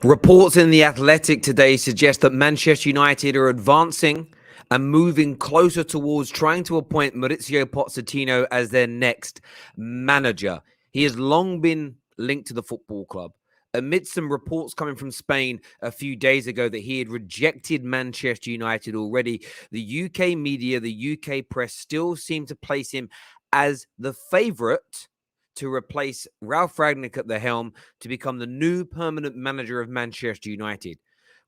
Reports in The Athletic today suggest that Manchester United are advancing and moving closer towards trying to appoint Mauricio Pochettino as their next manager. He has long been linked to the football club. Amid some reports coming from Spain a few days ago that he had rejected Manchester United already, the UK media, the UK press still seem to place him as the favourite to replace Ralf Rangnick at the helm to become the new permanent manager of Manchester United.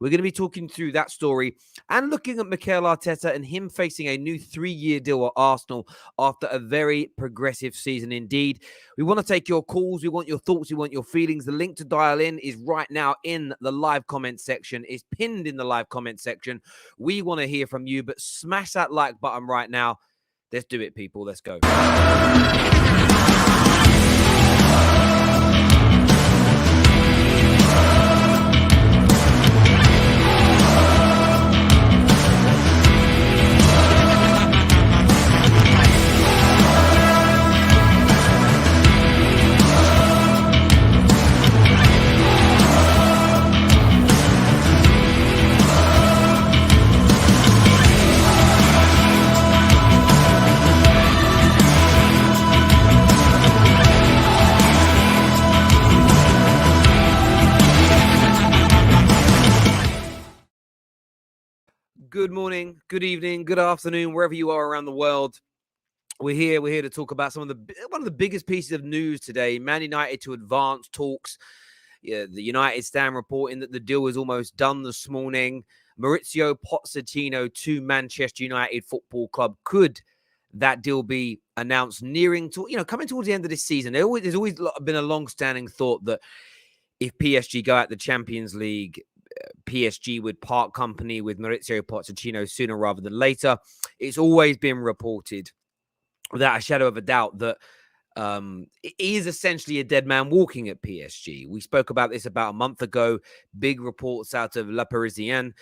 We're going to be talking through that story and looking at Mikel Arteta and him facing a new 3-year deal at Arsenal after a very progressive season indeed. We want to take your calls. We want your thoughts. We want your feelings. The link to dial in is right now in the live comment section. It's pinned in the live comment section. We want to hear from you, but smash that like button right now. Let's do it, people. Let's go. Good morning, good evening, good afternoon, wherever you are around the world. We're here to talk about one of the biggest pieces of news today. Man United to advance talks. Yeah, the United stand reporting that the deal is almost done this morning. Mauricio Pochettino to Manchester United Football Club. Could that deal be announced coming towards the end of this season? There's always been a long-standing thought that if PSG go out the Champions League, PSG would part company with Mauricio Pochettino sooner rather than later. It's always been reported without a shadow of a doubt that he is essentially a dead man walking at PSG. We spoke about this about a month ago. Big reports out of La Parisienne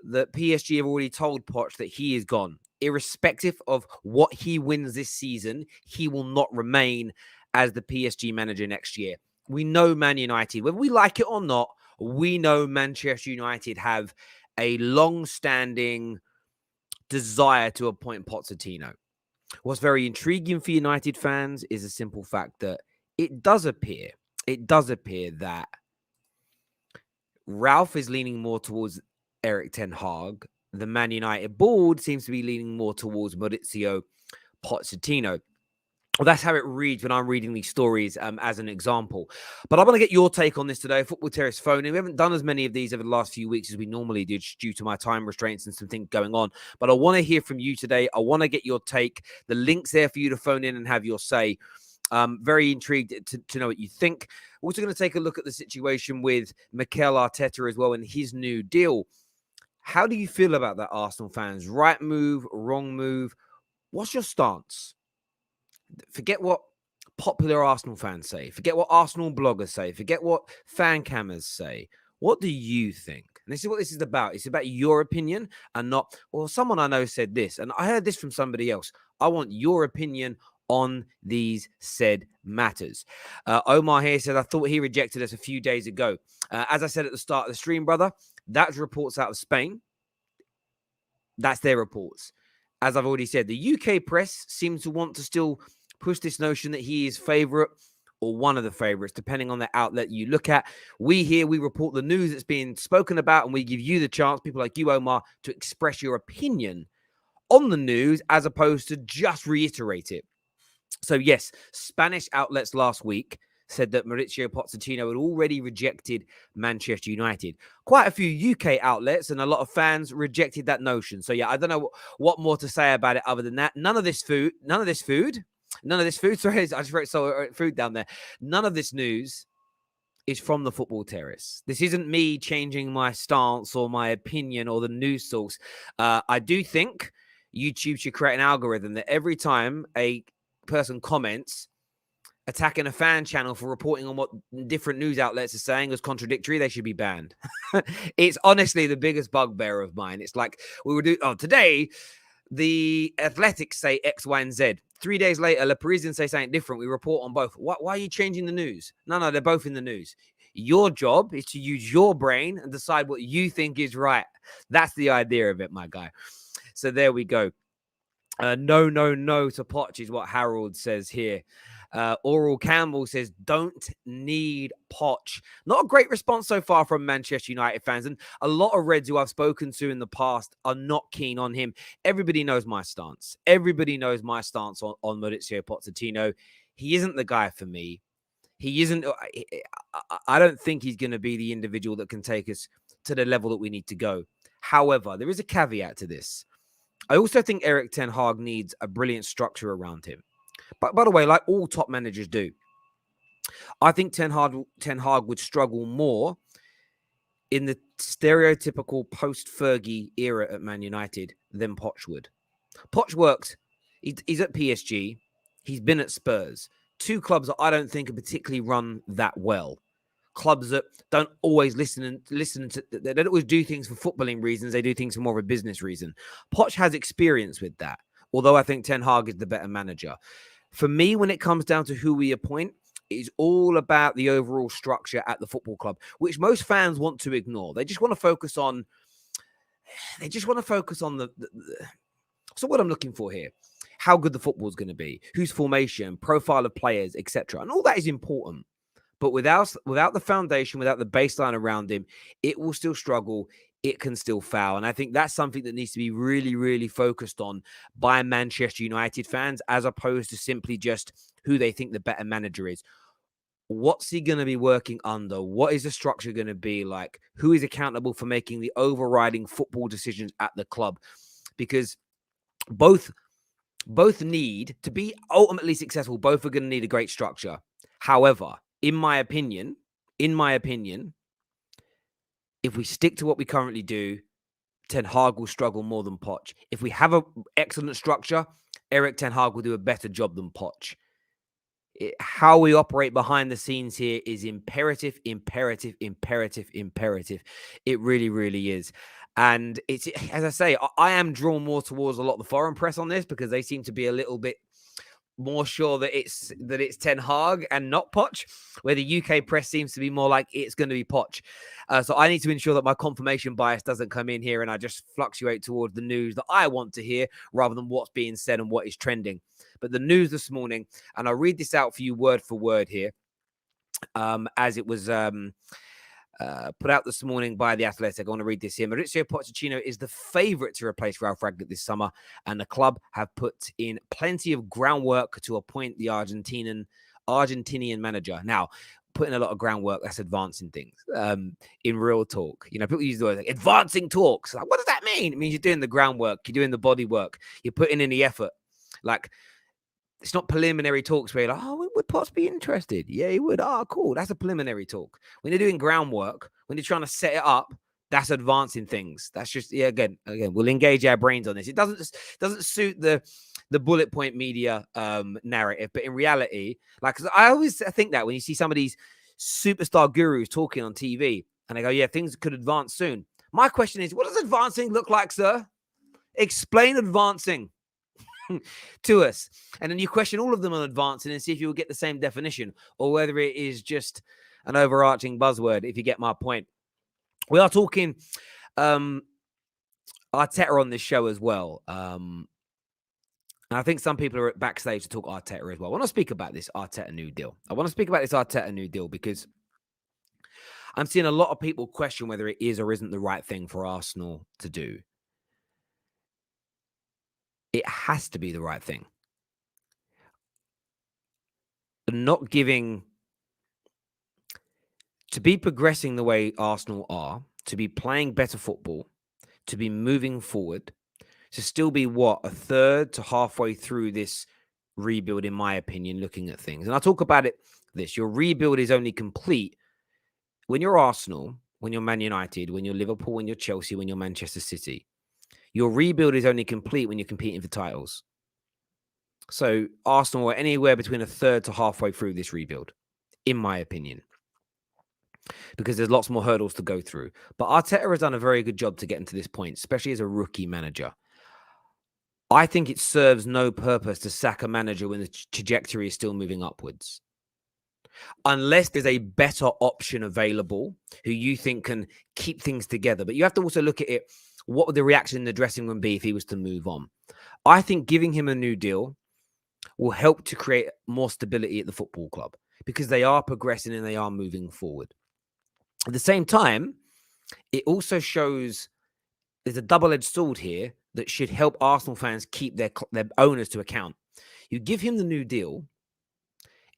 that PSG have already told Poch that he is gone. Irrespective of what he wins this season, he will not remain as the PSG manager next year. We know Man United, whether we like it or not, we know Manchester United have a long-standing desire to appoint Pochettino. What's very intriguing for United fans is a simple fact that it does appear that Ralf is leaning more towards Erik Ten Hag. The Man United board seems to be leaning more towards Mauricio Pochettino. Well, that's how it reads when I'm reading these stories as an example. But I want to get your take on this today. Football Terrace phone. We haven't done as many of these over the last few weeks as we normally do due to my time restraints and some things going on. But I want to hear from you today. I want to get your take. The link's there for you to phone in and have your say. Very intrigued to know what you think. We're also going to take a look at the situation with Mikel Arteta as well and his new deal. How do you feel about that, Arsenal fans? Right move, wrong move? What's your stance? Forget what popular Arsenal fans say. Forget what Arsenal bloggers say. Forget what fan cammers say. What do you think? And this is what this is about. It's about your opinion and not, well, someone I know said this, and I heard this from somebody else. I want your opinion on these said matters. Omar here said, I thought he rejected us a few days ago. As I said at the start of the stream, brother, that's reports out of Spain. That's their reports. As I've already said, the UK press seems to want to still push this notion that he is favourite or one of the favourites, depending on the outlet you look at. We report the news that's being spoken about, and we give you the chance, people like you, Omar, to express your opinion on the news as opposed to just reiterate it. So yes, Spanish outlets last week said that Mauricio Pochettino had already rejected Manchester United. Quite a few UK outlets and a lot of fans rejected that notion. So yeah, I don't know what more to say about it other than that. None of this food. Sorry, I just wrote food down there. None of this news is from the Football Terrace. This isn't me changing my stance or my opinion or the news source. I do think YouTube should create an algorithm that every time a person comments attacking a fan channel for reporting on what different news outlets are saying as contradictory, they should be banned. It's honestly the biggest bugbear of mine. It's like today the Athletics say X, Y, and Z. 3 days later, Le Parisien say something different. We report on both. Why are you changing the news? No, they're both in the news. Your job is to use your brain and decide what you think is right. That's the idea of it, my guy. So there we go. No to Poch is what Harold says here. Oral Campbell says, don't need Poch. Not a great response so far from Manchester United fans. And a lot of Reds who I've spoken to in the past are not keen on him. Everybody knows my stance. Everybody knows my stance on Mauricio Pochettino. He isn't the guy for me. He isn't. I don't think he's going to be the individual that can take us to the level that we need to go. However, there is a caveat to this. I also think Erik Ten Hag needs a brilliant structure around him. But by the way, like all top managers do, I think Ten Hag would struggle more in the stereotypical post-Fergie era at Man United than Poch would. Poch works. He's at PSG. He's been at Spurs. Two clubs that I don't think are particularly run that well. Clubs that don't always listen to, they don't always do things for footballing reasons. They do things for more of a business reason. Poch has experience with that, although I think Ten Hag is the better manager. For me, when it comes down to who we appoint, it's all about the overall structure at the football club, which most fans want to ignore. They just want to focus on, so what I'm looking for here, how good the football is going to be, whose formation, profile of players, etc. And all that is important. But without the foundation, without the baseline around him, it will still struggle. It can still foul. And I think that's something that needs to be really, really focused on by Manchester United fans, as opposed to simply just who they think the better manager is. What's he going to be working under? What is the structure going to be like? Who is accountable for making the overriding football decisions at the club? Because both need to be ultimately successful. Both are going to need a great structure. However, in my opinion, if we stick to what we currently do, Ten Hag will struggle more than Poch. If we have an excellent structure, Erik Ten Hag will do a better job than Poch. How we operate behind the scenes here is imperative. It really, really is. And it's, as I say, I am drawn more towards a lot of the foreign press on this because they seem to be a little bit more sure that it's Ten Hag and not Poch, where the UK press seems to be more like it's going to be Poch. So I need to ensure that my confirmation bias doesn't come in here and I just fluctuate towards the news that I want to hear rather than what's being said and what is trending. But the news this morning, and I'll read this out for you word for word here, as it was put out this morning by The Athletic. I want to read this here. Mauricio Pochettino is the favourite to replace Ralf Rangnick this summer, and the club have put in plenty of groundwork to appoint the Argentinian manager. Now, putting a lot of groundwork, that's advancing things. In real talk, people use the word like advancing talks. Like, what does that mean? It means you're doing the groundwork, you're doing the body work, you're putting in the effort. Like, it's not preliminary talks where you're like, oh, would Potts be interested? Yeah, he would. Oh, cool. That's a preliminary talk. When you're doing groundwork, when you're trying to set it up, that's advancing things. That's just, again, we'll engage our brains on this. It doesn't suit the bullet point media narrative, but in reality, like, 'cause I always think that when you see some of these superstar gurus talking on TV and they go, yeah, things could advance soon. My question is, what does advancing look like, sir? Explain advancing to us, and then you question all of them on advancing and see if you will get the same definition or whether it is just an overarching buzzword, if you get my point. We are talking Arteta on this show as well, and I think some people are backstage to talk Arteta as well. I want to speak about this Arteta new deal. Because I'm seeing a lot of people question whether it is or isn't the right thing for Arsenal to do. It has to be the right thing. Not giving, to be progressing the way Arsenal are, to be playing better football, to be moving forward, to still be a third to halfway through this rebuild, in my opinion, looking at things. And I'll talk about your rebuild is only complete when you're Arsenal, when you're Man United, when you're Liverpool, when you're Chelsea, when you're Manchester City. Your rebuild is only complete when you're competing for titles. So Arsenal are anywhere between a third to halfway through this rebuild, in my opinion, because there's lots more hurdles to go through. But Arteta has done a very good job to get into this point, especially as a rookie manager. I think it serves no purpose to sack a manager when the trajectory is still moving upwards. unless there's a better option available who you think can keep things together. But you have to also look at it. What would the reaction in the dressing room be if he was to move on? I think giving him a new deal will help to create more stability at the football club because they are progressing and they are moving forward. At the same time, it also shows there's a double-edged sword here that should help Arsenal fans keep their owners to account. You give him the new deal,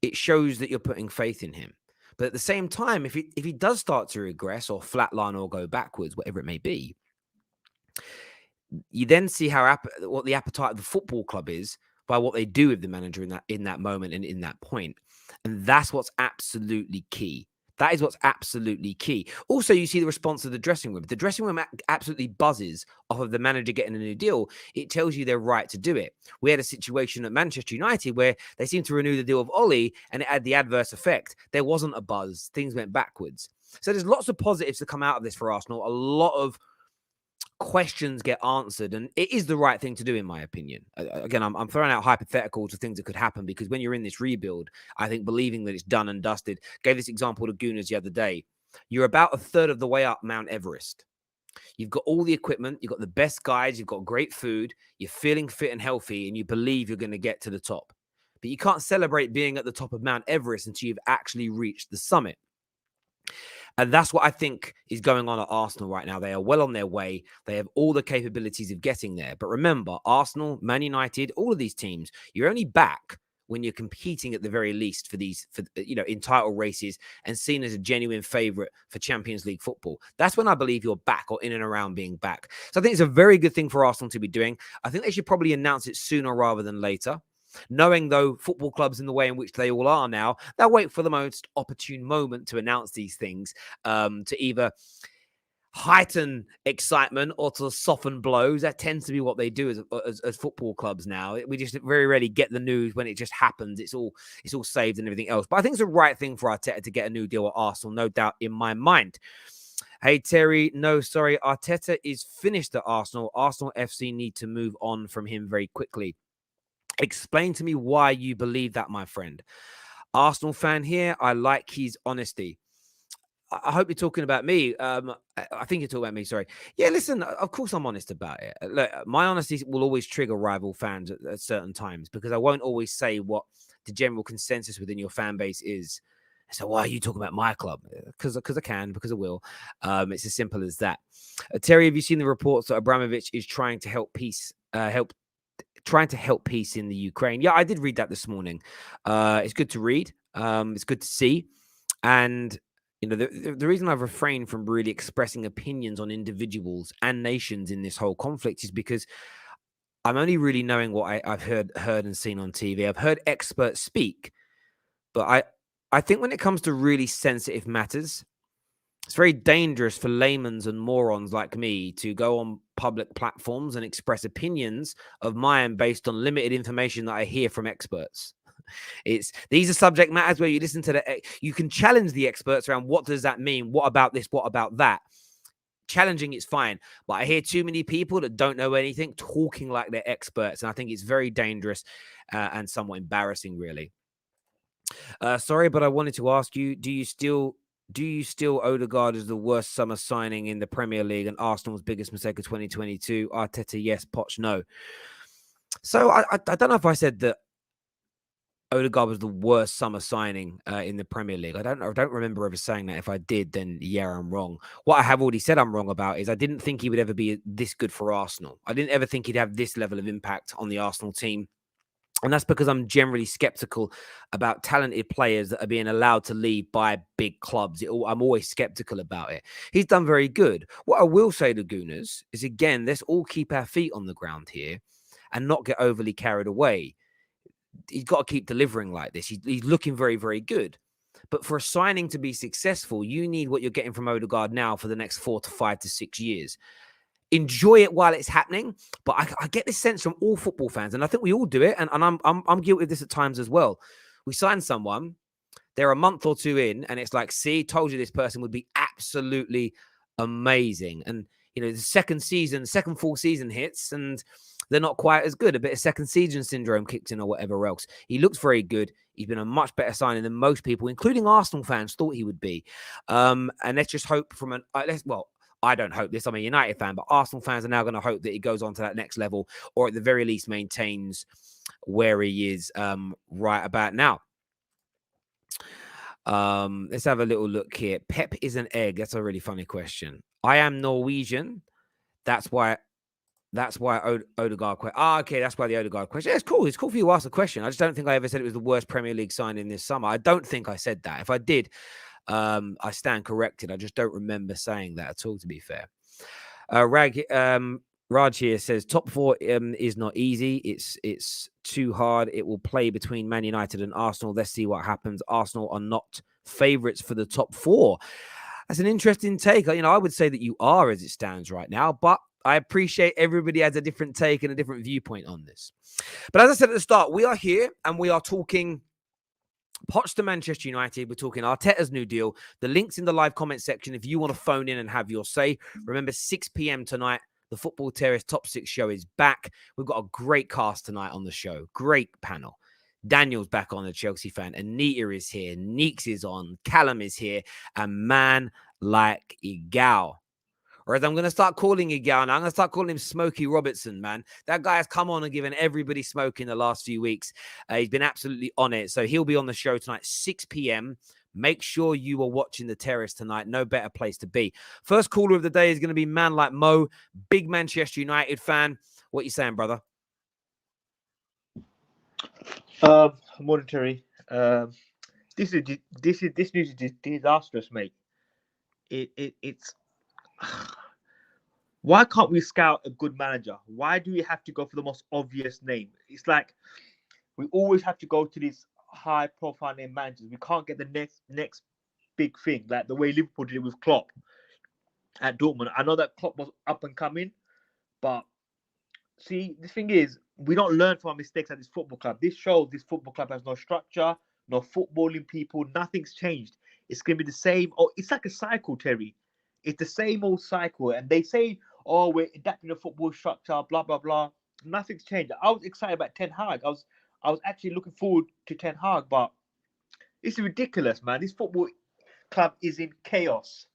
it shows that you're putting faith in him. But at the same time, if he does start to regress or flatline or go backwards, whatever it may be, you then see what the appetite of the football club is by what they do with the manager in that moment and in that point. And that's what's absolutely key. That is what's absolutely key. Also, you see the response of the dressing room. The dressing room absolutely buzzes off of the manager getting a new deal. It tells you they're right to do it. We had a situation at Manchester United where they seemed to renew the deal of Ollie and it had the adverse effect. There wasn't a buzz. Things went backwards. So there's lots of positives to come out of this for Arsenal. A lot of questions get answered, and it is the right thing to do, in my opinion. Again, I'm throwing out hypotheticals of things that could happen because when you're in this rebuild, I think believing that it's done and dusted. Gave this example to Gooners the other day. You're about a third of the way up Mount Everest. You've got all the equipment, you've got the best guides, you've got great food, you're feeling fit and healthy, and you believe you're going to get to the top. But you can't celebrate being at the top of Mount Everest until you've actually reached the summit. And that's what I think is going on at Arsenal right now. They are well on their way. They have all the capabilities of getting there. But remember, Arsenal, Man United, all of these teams, you're only back when you're competing at the very least in title races and seen as a genuine favourite for Champions League football. That's when I believe you're back or in and around being back. So I think it's a very good thing for Arsenal to be doing. I think they should probably announce it sooner rather than later. Knowing, though, football clubs in the way in which they all are now, they'll wait for the most opportune moment to announce these things, to either heighten excitement or to soften blows. That tends to be what they do as football clubs now. We just very rarely get the news when it just happens. It's all saved and everything else. But I think it's the right thing for Arteta to get a new deal at Arsenal, no doubt in my mind. Hey, Terry, no, sorry. Arteta is finished at Arsenal. Arsenal FC need to move on from him very quickly. Explain to me why you believe that, my friend. Arsenal fan here. I like his honesty. I hope you're talking about me. I think you're talking about me. Sorry. Yeah, listen, of course I'm honest about it. Look, my honesty will always trigger rival fans at certain times because I won't always say what the general consensus within your fan base is. So why are you talking about my club? Because I can, because I will. It's as simple as that. Terry, have you seen the reports that Abramovich is trying to help peace in the Ukraine? Yeah, I did read that this morning. It's good to read. It's good to see. And, the reason I've refrained from really expressing opinions on individuals and nations in this whole conflict is because I'm only really knowing what I've heard and seen on TV. I've heard experts speak, but I think when it comes to really sensitive matters, it's very dangerous for laymen and morons like me to go on public platforms and express opinions of mine based on limited information that I hear from experts. These are subject matters where you listen to you can challenge the experts around what does that mean? What about this? What about that? Challenging is fine, but I hear too many people that don't know anything talking like they're experts, and I think it's very dangerous and somewhat embarrassing, really. Sorry, but I wanted to ask you: Do you still Odegaard as the worst summer signing in the Premier League and Arsenal's biggest mistake of 2022? Arteta, yes. Poch, no. So I don't know if I said that Odegaard was the worst summer signing in the Premier League. I don't remember ever saying that. If I did, then yeah, I'm wrong. What I have already said I'm wrong about is I didn't think he would ever be this good for Arsenal. I didn't ever think he'd have this level of impact on the Arsenal team. And that's because I'm generally skeptical about talented players that are being allowed to leave by big clubs. I'm always skeptical about it. He's done very good. What I will say to Gooners is, again, let's all keep our feet on the ground here and not get overly carried away. He's got to keep delivering like this. He's looking very, very good. But for a signing to be successful, you need what you're getting from Odegaard now for the next 4 to 5 to 6 years. Enjoy it while it's happening, but I get this sense from all football fans, and I think we all do it, and I'm guilty of this at times as well. We sign someone, they're a month or two in, and it's like, see, told you this person would be absolutely amazing. And the second full season hits, and they're not quite as good. A bit of second season syndrome kicks in or whatever else. He looks very good. He's been a much better signing than most people, including Arsenal fans, thought he would be. And let's just hope from an I don't hope this. I'm a United fan, but Arsenal fans are now going to hope that he goes on to that next level, or at the very least maintains where he is right about now. Let's have a little look here. Pep is an egg. That's a really funny question. I am Norwegian. That's why Odegaard question. Okay, that's why the Odegaard question. Yeah, it's cool. It's cool for you to ask a question. I just don't think I ever said it was the worst Premier League signing this summer. I don't think I said that. If I did, I stand corrected. I just don't remember saying that at all, to be fair. Raj here says top four is not easy. It's too hard. It will play between Man United and Arsenal. Let's see what happens. Arsenal are not favourites for the top four. That's an interesting take. I would say that you are as it stands right now, but I appreciate everybody has a different take and a different viewpoint on this. But as I said at the start, we are here and we are talking Poch to Manchester United. We're talking Arteta's new deal. The link's in the live comment section if you want to phone in and have your say. Remember, 6 p.m. tonight, the Football Terrace Top 6 show is back. We've got a great cast tonight on the show. Great panel. Daniel's back on, the Chelsea fan. Anita is here. Neeks is on. Callum is here. And man like Igal. Or as I'm going to start calling Igal now, I'm going to start calling him Smokey Robertson, man. That guy has come on and given everybody smoke in the last few weeks. He's been absolutely on it. So he'll be on the show tonight, 6 p.m. Make sure you are watching the Terrace tonight. No better place to be. First caller of the day is going to be man like Mo, big Manchester United fan. What are you saying, brother? Morning, Terry. This news is disastrous, mate. It's why can't we scout a good manager? Why do we have to go for the most obvious name? It's like we always have to go to these high-profile name managers. We can't get the next big thing, like the way Liverpool did it with Klopp at Dortmund. I know that Klopp was up and coming, but see, the thing is, we don't learn from our mistakes at this football club. This shows this football club has no structure, no footballing people. Nothing's changed. It's going to be the same. Oh, it's like a cycle, Terry. It's the same old cycle. And they say, oh, we're adapting the football structure, blah, blah, blah. Nothing's changed. I was excited about Ten Hag. I was actually looking forward to Ten Hag, but it's ridiculous, man. This football club is in chaos.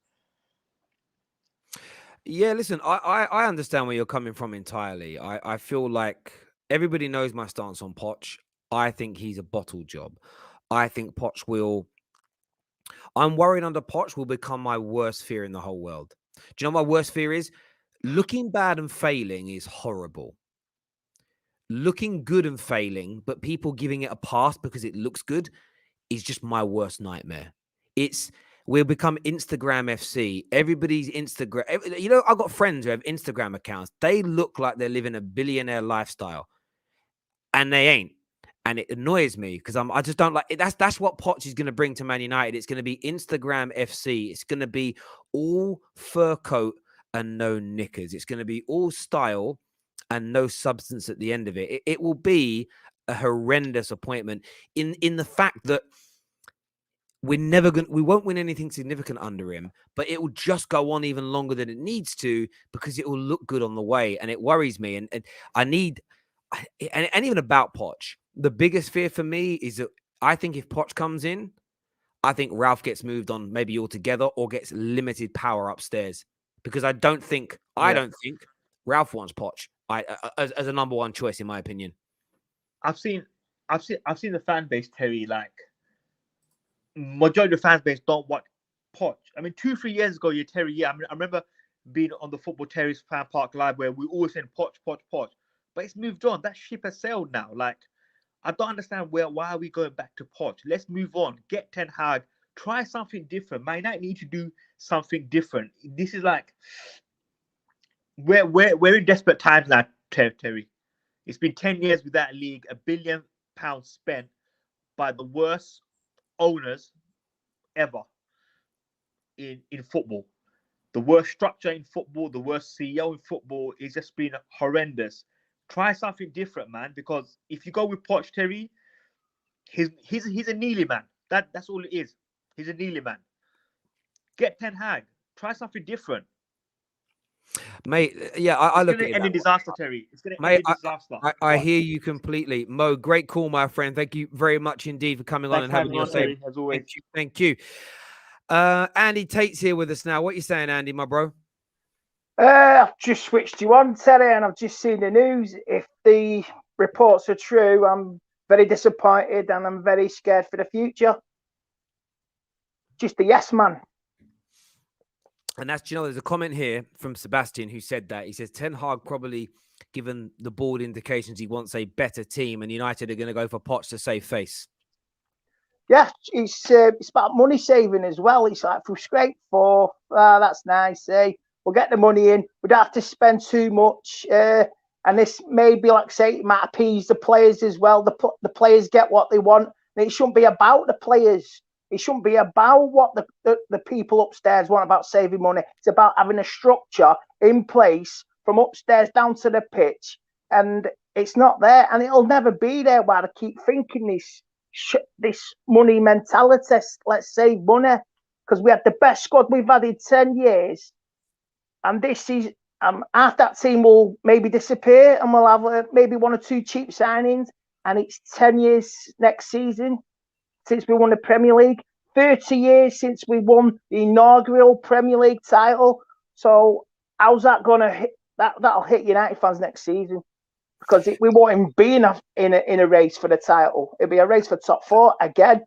Yeah, listen, I understand where you're coming from entirely. I feel like everybody knows my stance on Poch. I think he's a bottle job. I think Poch I'm worried under Poch will become my worst fear in the whole world. Do you know what my worst fear is? Looking bad and failing is horrible. Looking good and failing, but people giving it a pass because it looks good is just my worst nightmare. We'll become Instagram FC. Everybody's Instagram. I've got friends who have Instagram accounts. They look like they're living a billionaire lifestyle, and they ain't. And it annoys me because I just don't like it. That's what Poch is going to bring to Man United. It's going to be Instagram FC. It's going to be all fur coat and no knickers. It's going to be all style and no substance at the end of it. It will be a horrendous appointment in the fact that we won't win anything significant under him, but it will just go on even longer than it needs to because it will look good on the way. And it worries me. And even about Poch, the biggest fear for me is that I think if Poch comes in, I think Ralf gets moved on maybe altogether or gets limited power upstairs because I don't think Ralf wants Poch as a number one choice, in my opinion. I've seen the fan base, Terry, like majority of the fan base don't want Poch. I mean, 2-3 years ago, Terry, yeah. I mean, I remember being on the Football Terrace fan park live where we always said Poch. But it's moved on. That ship has sailed now. Like, I don't understand why are we going back to Poch? Let's move on. Get Ten Hag. Try something different. Man United need to do something different. This is like we're in desperate times now, Terry. It's been 10 years with that league, £1 billion spent by the worst owners ever in football. The worst structure in football, the worst CEO in football. It's just been horrendous. Try something different, man, because if you go with Poch, Terry, he's a Neely man. That's all it is. He's a Neely man. Get Ten Hag. Try something different. Mate, yeah, I It's look going at to it end that in way. disaster, Terry. It's going to end Mate, in disaster. I hear you completely. Mo, great call, my friend. Thank you very much indeed for coming on Thanks and for having having me your on, say. Terry, as always. Thank you. Thank you. Andy Tate's here with us now. What are you saying, Andy, my bro? I've just switched you on, Terry, and I've just seen the news. If the reports are true, I'm very disappointed and I'm very scared for the future. Just a yes man. And that's, there's a comment here from Sebastian who said that. He says, Ten Hag probably given the board indications he wants a better team and United are going to go for Poch to save face. Yeah, it's about money saving as well. It's like, if we scrape fourth, that's nice. We'll get the money in. We don't have to spend too much. And this may be, like, say, it might appease the players as well. The players get what they want. And it shouldn't be about the players. It shouldn't be about what the people upstairs want about saving money. It's about having a structure in place from upstairs down to the pitch. And it's not there. And it'll never be there while they keep thinking this money mentality. Let's save money, because we had the best squad we've had in 10 years. And this is half that team will maybe disappear and we'll have maybe one or two cheap signings. And it's 10 years next season since we won the Premier League, 30 years since we won the inaugural Premier League title. So how's that going to hit? That'll hit United fans next season, because we won't even be in a race for the title. It'll be a race for top four again.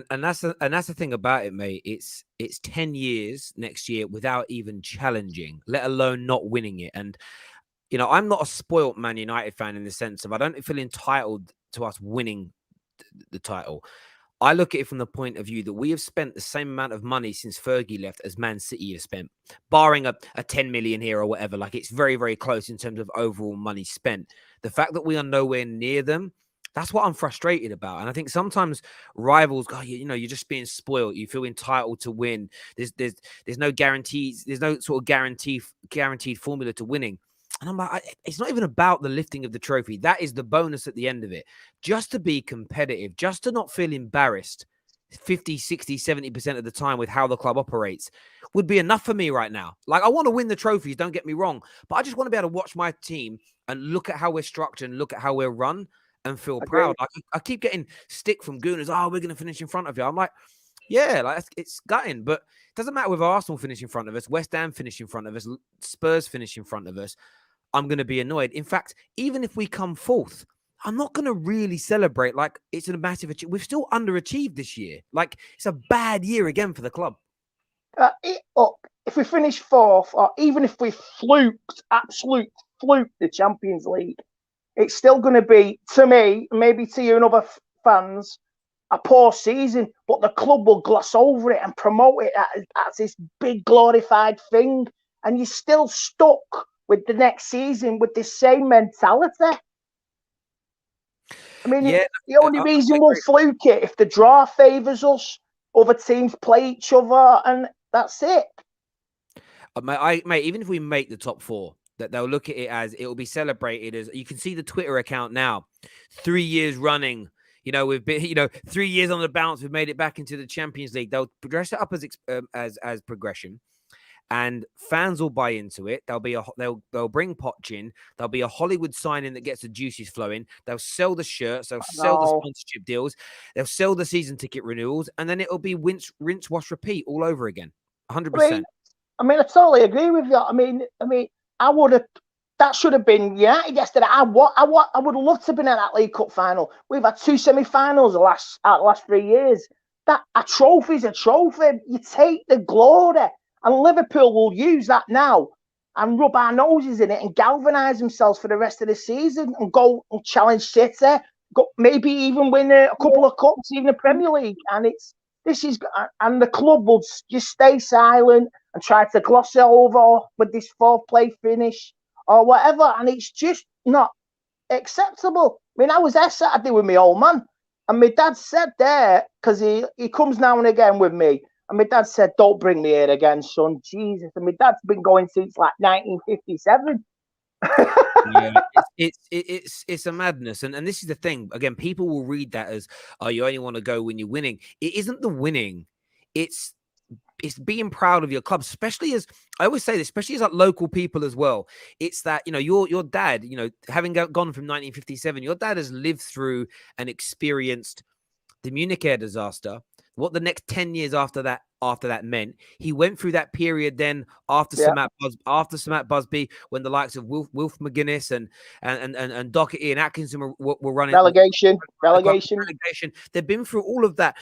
And that's the thing about it, mate. It's 10 years next year without even challenging, let alone not winning it. And I'm not a spoilt Man United fan in the sense of I don't feel entitled to us winning the title. I look at it from the point of view that we have spent the same amount of money since Fergie left as Man City have spent, barring a 10 million here or whatever. Like, it's very, very close in terms of overall money spent. The fact that we are nowhere near them, that's what I'm frustrated about. And I think sometimes rivals, you're just being spoiled. You feel entitled to win. There's no guarantees. There's no sort of guaranteed formula to winning. And I'm like, it's not even about the lifting of the trophy. That is the bonus at the end of it. Just to be competitive, just to not feel embarrassed 50, 60, 70% of the time with how the club operates would be enough for me right now. Like, I want to win the trophies, don't get me wrong, but I just want to be able to watch my team and look at how we're structured and look at how we're run and feel proud. I keep getting stick from gooners. We're going to finish in front of you. I'm like, yeah, like it's gutting, but it doesn't matter if Arsenal finish in front of us, West Ham finish in front of us, Spurs finish in front of us. I'm going to be annoyed. In fact, even if we come fourth, I'm not going to really celebrate like it's a massive achievement. We've still underachieved this year. Like, it's a bad year again for the club. If we finish fourth, or even if we absolute fluke the Champions League, it's still going to be, to me, maybe to you and other fans, a poor season. But the club will gloss over it and promote it as this big glorified thing. And you're still stuck with the next season with the same mentality. I mean, the only reason we'll fluke it if the draw favours us, other teams play each other, and that's it. Mate, even if we make the top four, that they'll look at it as it will be celebrated as, you can see the Twitter account now, 3 years running. We've been, 3 years on the bounce. We've made it back into the Champions League. They'll dress it up as progression. And fans will buy into it. They'll bring Poch in. There'll be a Hollywood signing that gets the juices flowing. They'll sell the shirts. They'll sell the sponsorship deals. They'll sell the season ticket renewals, and then it'll be rinse, wash, repeat all over again. 100%. I mean, I totally agree with you. I mean, I would have. That should have been United yesterday. I would have loved to have been at that League Cup final. We've had 2 semi-finals the last 3 years. That a trophy's a trophy. You take the glory. And Liverpool will use that now and rub our noses in it and galvanise themselves for the rest of the season and go and challenge City, maybe even win a couple of cups, even the Premier League. And the club will just stay silent and try to gloss it over with this fourth place finish or whatever. And it's just not acceptable. I mean, I was there Saturday with my old man, and my dad said there, because he comes now and again with me. And my dad said, "Don't bring me here again, son." Jesus. And my dad's been going since like 1957. It's a madness. And this is the thing. Again, people will read that as, you only want to go when you're winning. It isn't the winning. It's it's being proud of your club, especially as I always say this, especially as like local people as well. It's that, you know, your dad, you know, having gone from 1957, your dad has lived through and experienced the Munich air disaster, what the next 10 years after that meant. He went through that period then after Sir Matt Busby, when the likes of Wilf McGuinness and Doherty and Atkinson were running relegation. They've been through all of that.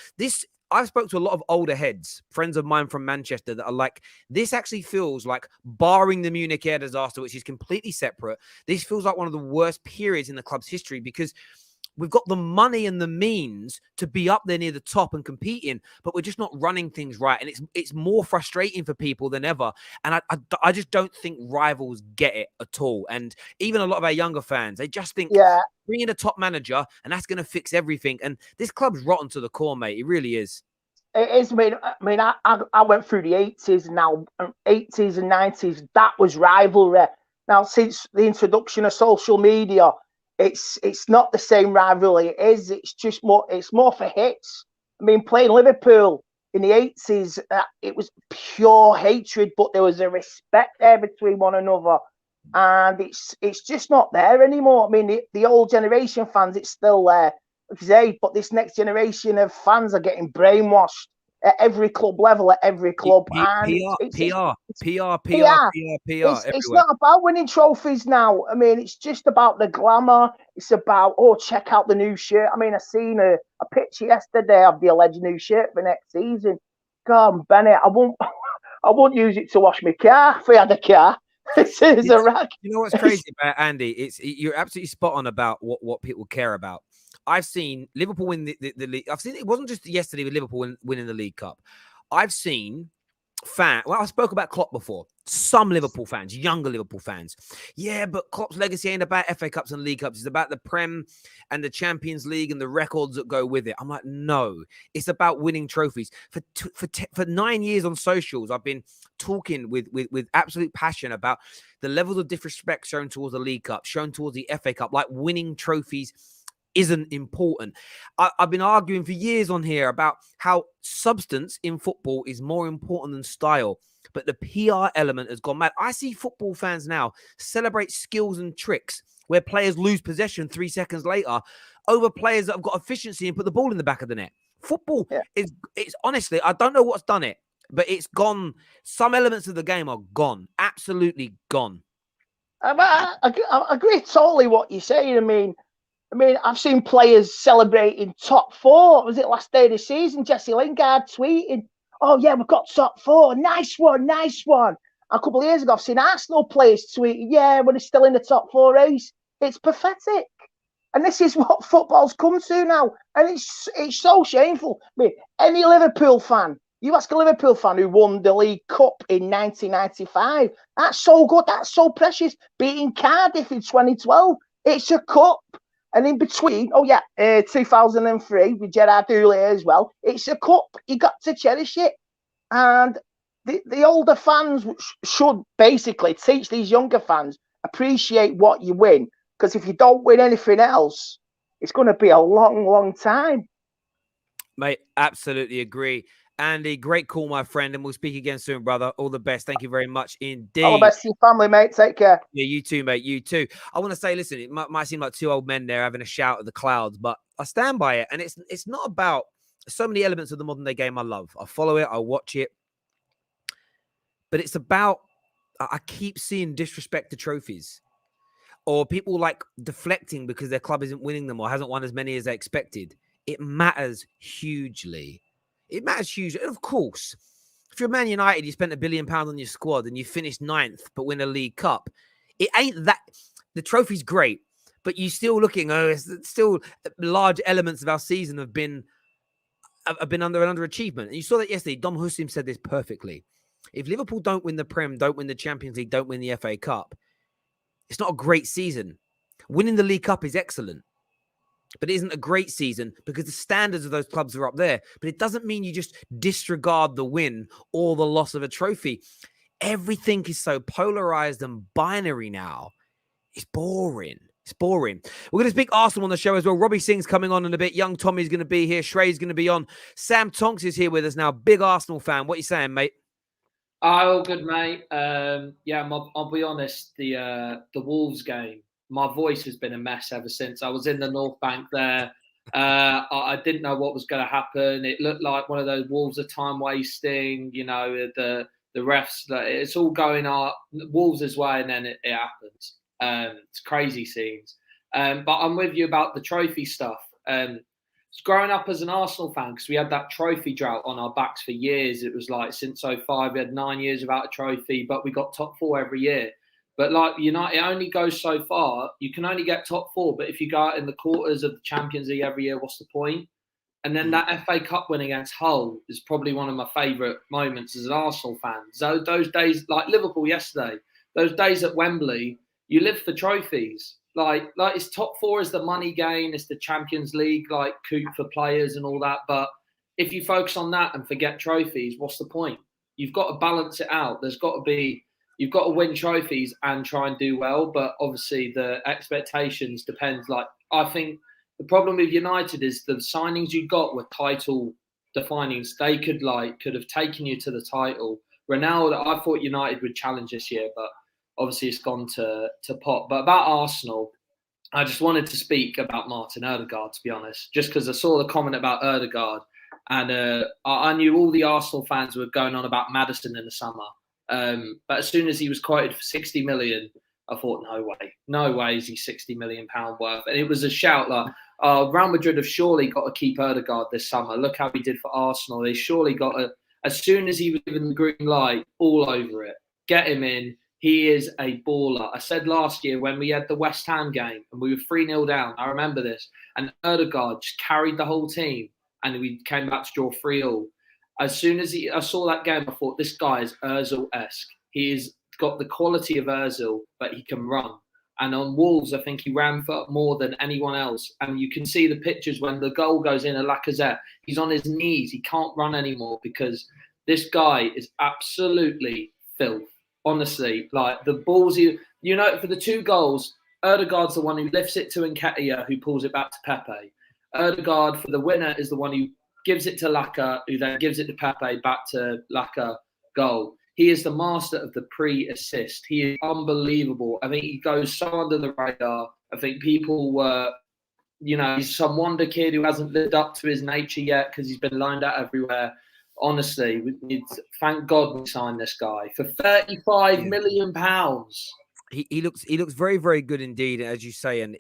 I've spoke to a lot of older heads, friends of mine from Manchester, that are like, this actually feels like, barring the Munich air disaster, which is completely separate, this feels like one of the worst periods in the club's history, because we've got the money and the means to be up there near the top and competing, but we're just not running things right. And it's more frustrating for people than ever. And I just don't think rivals get it at all. And even a lot of our younger fans, they just think, bring in a top manager and that's going to fix everything. And this club's rotten to the core, mate. It really is. It is. I went through the 80s now, 80s and 90s. That was rivalry. Now, since the introduction of social media, it's not the same rivalry. It's just more. It's more for hits. I mean, playing Liverpool in the 80s, it was pure hatred, but there was a respect there between one another, and it's just not there anymore. I mean, the old generation fans, it's still there, but this next generation of fans are getting brainwashed at every club level, at every club. PR. It's not about winning trophies now. I mean, it's just about the glamour. It's about, check out the new shirt. I mean, I seen a picture yesterday of the alleged new shirt for next season. God, Bennett, I won't use it to wash my car if I had a car. It's a rag. You know what's crazy about Andy? You're absolutely spot on about what people care about. I've seen Liverpool win the league. I've seen it wasn't just yesterday with Liverpool winning the League Cup. I've seen I spoke about Klopp before. Some Liverpool fans, younger Liverpool fans. Yeah, but Klopp's legacy ain't about FA Cups and League Cups. It's about the Prem and the Champions League and the records that go with it. I'm like, no, it's about winning trophies. For 9 years on socials, I've been talking with absolute passion about the levels of disrespect shown towards the League Cup, shown towards the FA Cup, like winning trophies isn't important. I've been arguing for years on here about how substance in football is more important than style, but the PR element has gone mad. I see football fans now celebrate skills and tricks where players lose possession 3 seconds later over players that have got efficiency and put the ball in the back of the net. Football it's honestly, I don't know what's done it, but it's gone. Some elements of the game are gone, absolutely gone. I agree totally what you're saying. I mean, I've seen players celebrating top four. Was it last day of the season? Jesse Lingard tweeting, "Oh yeah, we've got top four. Nice one, nice one." A couple of years ago, I've seen Arsenal players tweeting, "Yeah, we're still in the top four race." It's pathetic, and this is what football's come to now, and it's so shameful. I mean, any Liverpool fan, you ask a Liverpool fan who won the League Cup in 1995, that's so good, that's so precious. Beating Cardiff in 2012, it's a cup. And in between, 2003 with Gerard Houllier as well, it's a cup. You got to cherish it. And the older fans should basically teach these younger fans, appreciate what you win. Because if you don't win anything else, it's going to be a long, long time. Mate, absolutely agree. Andy, great call, my friend, and we'll speak again soon, brother. All the best. Thank you very much indeed. All the best to your family, mate. Take care. Yeah, you too, mate. You too. I want to say, listen, it might seem like two old men there having a shout at the clouds, but I stand by it. And it's not about so many elements of the modern day game I love. I follow it. I watch it. But it's about, I keep seeing disrespect to trophies or people like deflecting because their club isn't winning them or hasn't won as many as they expected. It matters hugely. It matters hugely. And of course, if you're Man United, you spent £1 billion on your squad and you finished 9th but win a League Cup. It ain't that. The trophy's great, but you're still looking, it's still large elements of our season have been under an underachievement. And you saw that yesterday. Dom Hussim said this perfectly. If Liverpool don't win the Prem, don't win the Champions League, don't win the FA Cup, it's not a great season. Winning the League Cup is excellent. But it isn't a great season because the standards of those clubs are up there. But it doesn't mean you just disregard the win or the loss of a trophy. Everything is so polarized and binary now. It's boring. It's boring. We're going to speak Arsenal on the show as well. Robbie Singh's coming on in a bit. Young Tommy's going to be here. Shrey's going to be on. Sam Tonks is here with us now. Big Arsenal fan. What are you saying, mate? Oh, good, mate. I'll be honest. The Wolves game, my voice has been a mess ever since. I was in the North Bank there. I didn't know what was going to happen. It looked like one of those Wolves are time wasting. You know, the refs. It's all going up Wolves' way, and then it happens. It's crazy scenes. But I'm with you about the trophy stuff. Growing up as an Arsenal fan, because we had that trophy drought on our backs for years. It was like since 2005, we had 9 years without a trophy, but we got top four every year. But like United, it only goes so far. You can only get top four, but if you go out in the quarters of the Champions League every year, what's the point? And then that FA Cup win against Hull is probably one of my favourite moments as an Arsenal fan. So those days, like Liverpool yesterday, those days at Wembley, you live for trophies. Like it's top four is the money gain, it's the Champions League, like coup for players and all that. But if you focus on that and forget trophies, what's the point? You've got to balance it out. You've got to win trophies and try and do well. But obviously the expectations depend. Like I think the problem with United is the signings you got were title defining. They could have taken you to the title. Ronaldo, I thought United would challenge this year, but obviously, it's gone to pot. But about Arsenal, I just wanted to speak about Martin Ødegaard, to be honest, just because I saw the comment about Ødegaard. And I knew all the Arsenal fans were going on about Maddison in the summer. But as soon as he was quoted for 60 million, I thought, no way is he £60 million worth. And it was a shout like, Real Madrid have surely got to keep Ødegaard this summer. Look how he did for Arsenal. They surely got to, as soon as he was given the green light, all over it. Get him in. He is a baller. I said last year when we had the West Ham game and we were 3-0 down, I remember this, and Ødegaard just carried the whole team and we came back to draw 3-3. As soon as I saw that game, I thought, this guy is Ozil-esque. He's got the quality of Ozil, but he can run. And on Wolves, I think he ran for more than anyone else. And you can see the pictures when the goal goes in at Lacazette. He's on his knees. He can't run anymore because this guy is absolutely filth. Honestly, like the balls, for the two goals, Ødegaard's the one who lifts it to Nketiah, who pulls it back to Pepe. Ødegaard for the winner is the one who gives it to Laka, who then gives it to Pepe back to Laka goal. He is the master of the pre-assist. He is unbelievable. I think he goes so under the radar. I think people were, he's some wonder kid who hasn't lived up to his nature yet because he's been loaned out everywhere. Honestly, thank God we signed this guy for £35 million. He looks very, very good indeed, as you say, and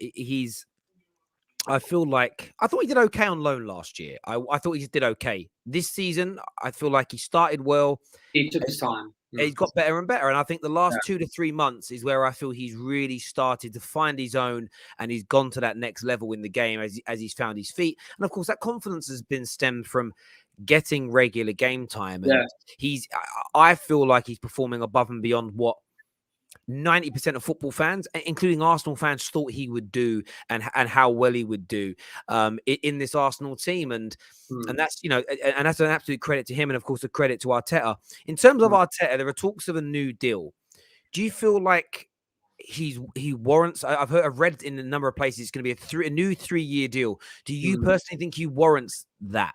I thought he did okay on loan last year. I thought he did okay. This season, I feel like he started well. He took his time. He's got better and better. And I think the last 2 to 3 months is where I feel he's really started to find his own and he's gone to that next level in the game as he's found his feet. And of course, that confidence has been stemmed from getting regular game time. And I feel like he's performing above and beyond what 90% of football fans, including Arsenal fans, thought he would do and how well he would do in this Arsenal team. And that's, and that's an absolute credit to him. And of course, a credit to Arteta. In terms of Arteta, there are talks of a new deal. Do you feel like he warrants, I've read in a number of places, it's going to be a new 3-year deal. Do you personally think he warrants that?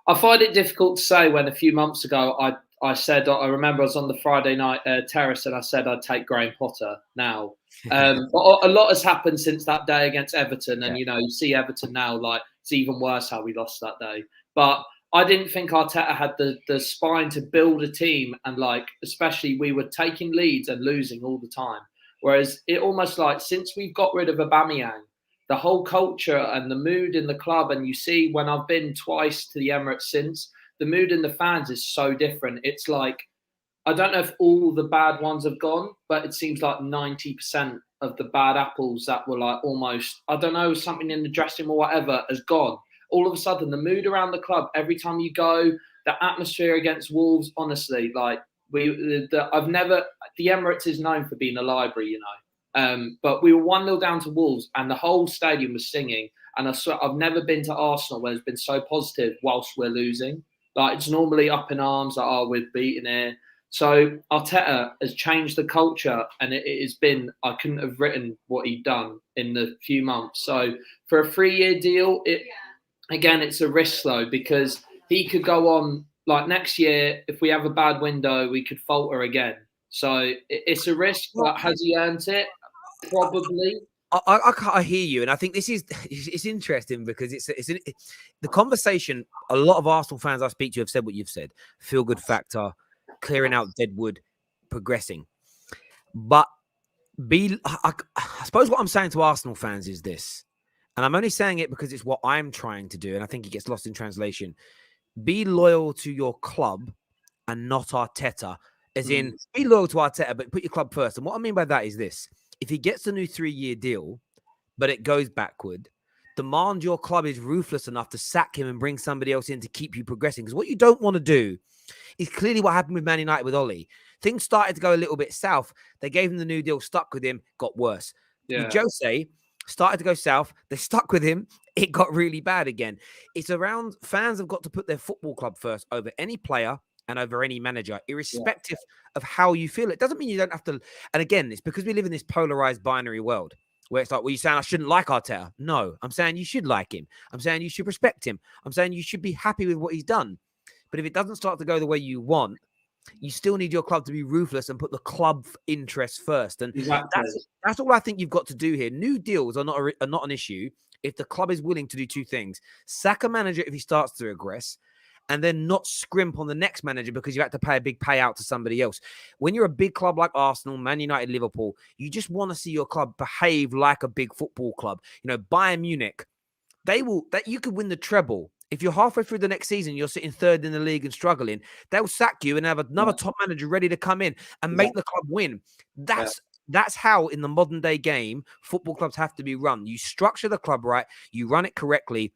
I find it difficult to say when a few months ago I said, I remember I was on the Friday night Terrace and I said I'd take Graham Potter now. But a lot has happened since that day against Everton. And, you see Everton now, like, it's even worse how we lost that day. But I didn't think Arteta had the spine to build a team. And, like, especially we were taking leads and losing all the time. Whereas it almost like since we've got rid of Aubameyang, the whole culture and the mood in the club, and you see when I've been twice to the Emirates since, the mood in the fans is so different. It's like, I don't know if all the bad ones have gone, but it seems like 90% of the bad apples that were like almost, I don't know, something in the dressing room or whatever has gone. All of a sudden, the mood around the club, every time you go, the atmosphere against Wolves, honestly, like the Emirates is known for being a library, but we were 1-0 down to Wolves and the whole stadium was singing. And I swear, I've never been to Arsenal where it's been so positive whilst we're losing. Like, it's normally up in arms, like, we're beating it. So Arteta has changed the culture, and it has been, I couldn't have written what he'd done in the few months. So for a 3-year deal, it's a risk though, because he could go on like next year. If we have a bad window, we could falter again. So it's a risk, but has he earned it? Probably. I hear you, and I think this is it's interesting because the conversation. A lot of Arsenal fans I speak to have said what you've said: feel good factor, clearing out deadwood, progressing. But I suppose what I'm saying to Arsenal fans is this, and I'm only saying it because it's what I'm trying to do, and I think it gets lost in translation. Be loyal to your club and not Arteta, as in be loyal to Arteta, but put your club first. And what I mean by that is this. If he gets a new 3-year deal, but it goes backward, demand your club is ruthless enough to sack him and bring somebody else in to keep you progressing. Because what you don't want to do is clearly what happened with Man United with Ollie. Things started to go a little bit south. They gave him the new deal, stuck with him, got worse. Yeah. With Jose, started to go south. They stuck with him. It got really bad again. It's around fans have got to put their football club first over any player and over any manager, irrespective of how you feel. It doesn't mean you don't have to. And again, it's because we live in this polarized binary world where it's like, well, you're saying I shouldn't like Arteta. No, I'm saying you should like him. I'm saying you should respect him. I'm saying you should be happy with what he's done. But if it doesn't start to go the way you want, you still need your club to be ruthless and put the club interests first. And that's all I think you've got to do here. New deals are not an issue if the club is willing to do two things: sack a manager if he starts to regress, and then not scrimp on the next manager because you had to pay a big payout to somebody else. When you're a big club like Arsenal, Man United, Liverpool, you just want to see your club behave like a big football club. You know, Bayern Munich, you could win the treble. If you're halfway through the next season, you're sitting third in the league and struggling, they'll sack you and have another top manager ready to come in and make the club win. That's how, in the modern day game, football clubs have to be run. You structure the club right, you run it correctly,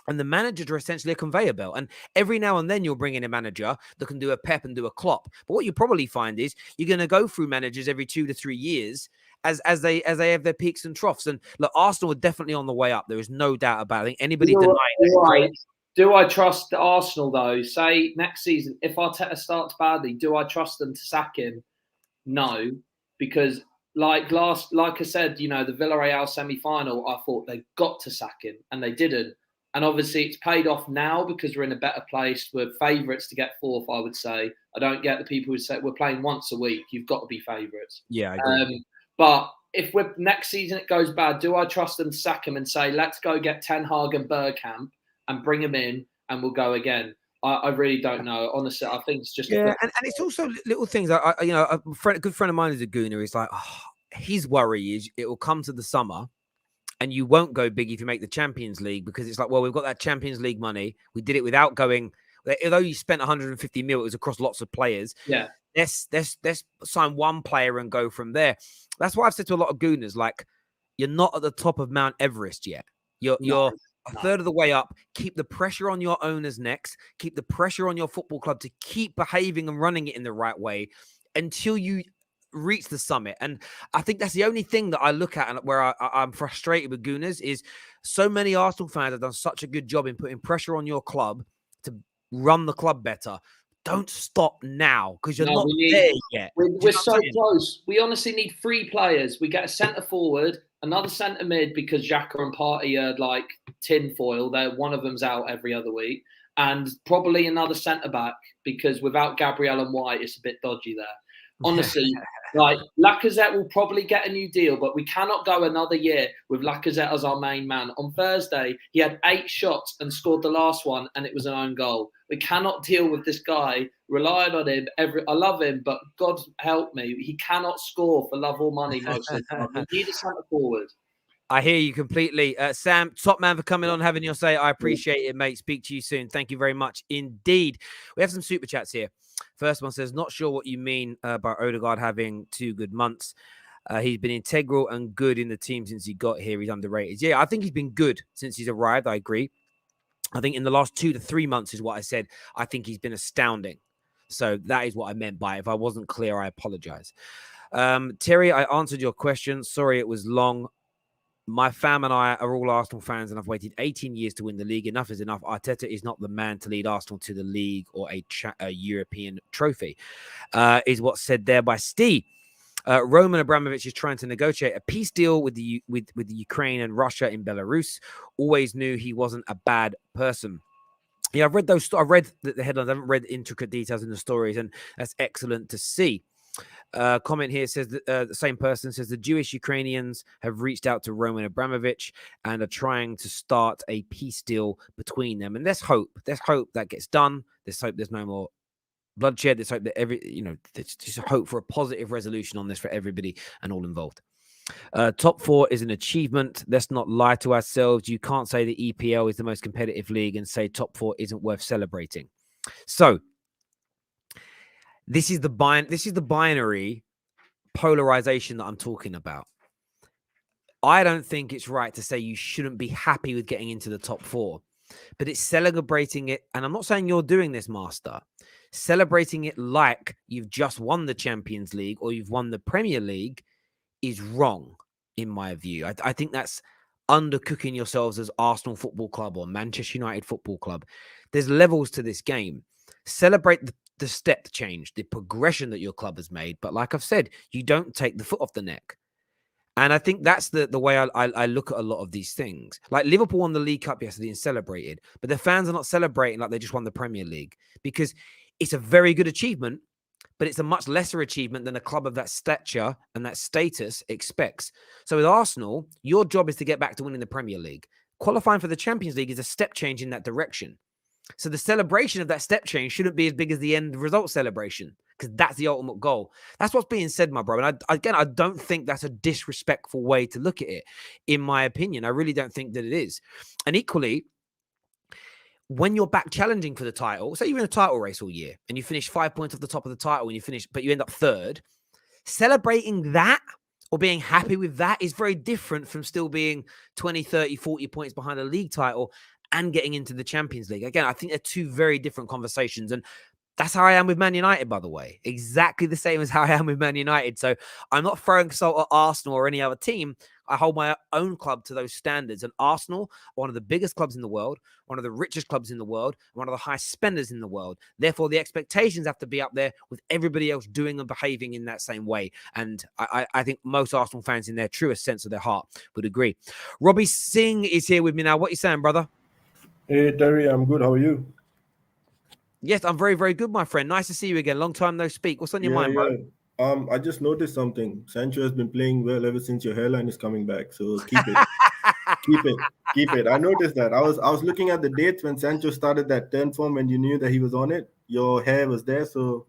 and the managers are essentially a conveyor belt. And every now and then you'll bring in a manager that can do a Pep and do a Klopp. But what you probably find is you're going to go through managers every 2 to 3 years as they have their peaks and troughs. And look, Arsenal are definitely on the way up. There is no doubt about it. I think anybody denying that. Do I trust Arsenal though? Say next season, if Arteta starts badly, do I trust them to sack him? No, because like I said, you know, the Villarreal semi-final, I thought they got to sack him and they didn't. And obviously it's paid off now because we're in a better place. We're favourites to get fourth, I would say. I don't get the people who say we're playing once a week. You've got to be favourites. Yeah, I agree. But if we're next season it goes bad, do I trust them to sack him and say, let's go get Ten Hag and Bergkamp and bring him in and we'll go again? I really don't know. Honestly, I think it's just... Yeah, and it's also little things. A good friend of mine is a gooner. He's like, his worry is it will come to the summer and you won't go big if you make the Champions League, because it's like, well, we've got that Champions League money. We did it without going, although you spent 150 mil, it was across lots of players. Yeah. Let's sign one player and go from there. That's why I've said to a lot of gooners, like, you're not at the top of Mount Everest yet. You're a third of the way up. Keep the pressure on your owners' necks. Keep the pressure on your football club to keep behaving and running it in the right way until you reach the summit. And I think that's the only thing that I look at and where I'm frustrated with gooners is so many Arsenal fans have done such a good job in putting pressure on your club to run the club better. Don't stop now because you're not there yet. We're so close. We honestly need 3 players. We get a centre forward, another centre mid because Xhaka and Partey are like tinfoil. One of them's out every other week. And probably another centre back because without Gabriel and White, it's a bit dodgy there. Honestly, like Lacazette will probably get a new deal, but we cannot go another year with Lacazette as our main man. On Thursday, he had 8 shots and scored the last one, and it was an own goal. We cannot deal with this guy, relying on him. I love him, but God help me, he cannot score for love or money most of the time. We need a centre forward. I hear you completely. Sam, top man for coming on, having your say. I appreciate it, mate. Speak to you soon. Thank you very much indeed. We have some super chats here. First one says, not sure what you mean by Odegaard having 2 good months. He's been integral and good in the team since he got here. He's underrated. Yeah, I think he's been good since he's arrived. I agree. I think in the last 2 to 3 months is what I said. I think he's been astounding. So that is what I meant by it. If I wasn't clear, I apologize. Terry, I answered your question. Sorry, it was long. My fam and I are all Arsenal fans, and I've waited 18 years to win the league. Enough is enough. Arteta is not the man to lead Arsenal to the league or a European trophy, is what's said there by Steve. Roman Abramovich is trying to negotiate a peace deal with the Ukraine and Russia in Belarus. Always knew he wasn't a bad person. Yeah, I've read those. I read the headlines. I haven't read intricate details in the stories, and that's excellent to see. Comment here says that the same person says the Jewish Ukrainians have reached out to Roman Abramovich and are trying to start a peace deal between them. And let's hope that gets done. Let's hope there's no more bloodshed. Let's hope that there's just a hope for a positive resolution on this for everybody and all involved. Top four is an achievement. Let's not lie to ourselves. You can't say the EPL is the most competitive league and say top four isn't worth celebrating. So this is the binary polarization that I'm talking about. I don't think it's right to say you shouldn't be happy with getting into the top four, but it's celebrating it. And I'm not saying you're doing this, Master. Celebrating it like you've just won the Champions League or you've won the Premier League is wrong, in my view. I think that's undercooking yourselves as Arsenal Football Club or Manchester United Football Club. There's levels to this game. Celebrate the step change, the progression that your club has made. But like I've said, you don't take the foot off the neck. And I think that's the way I look at a lot of these things. Like Liverpool won the League Cup yesterday and celebrated, but the fans are not celebrating like they just won the Premier League, because it's a very good achievement, but it's a much lesser achievement than a club of that stature and that status expects. So with Arsenal, your job is to get back to winning the Premier League. Qualifying for the Champions League is a step change in that direction. So the celebration of that step change shouldn't be as big as the end result celebration, because that's the ultimate goal. That's what's being said, my bro. And I don't think that's a disrespectful way to look at it, in my opinion. I really don't think that it is. And equally, when you're back challenging for the title, say you're in a title race all year and you finish 5 points off the top of the title but you end up third, celebrating that or being happy with that is very different from still being 20, 30, 40 points behind a league title and getting into the Champions League. Again, I think they're two very different conversations. And that's how I am with Man United, by the way. Exactly the same as how I am with Man United. So I'm not throwing salt at Arsenal or any other team. I hold my own club to those standards. And Arsenal, one of the biggest clubs in the world, one of the richest clubs in the world, one of the highest spenders in the world. Therefore, the expectations have to be up there with everybody else doing and behaving in that same way. And I think most Arsenal fans in their truest sense of their heart would agree. Robbie Singh is here with me now. What are you saying, brother? Hey, Terry, I'm good. How are you? Yes, I'm very, very good, my friend. Nice to see you again. Long time no speak. What's on your mind, bro? I just noticed something. Sancho has been playing well ever since your hairline is coming back. So keep it. keep it. I noticed that. I was looking at the dates when Sancho started that turn form and you knew that he was on it. Your hair was there, so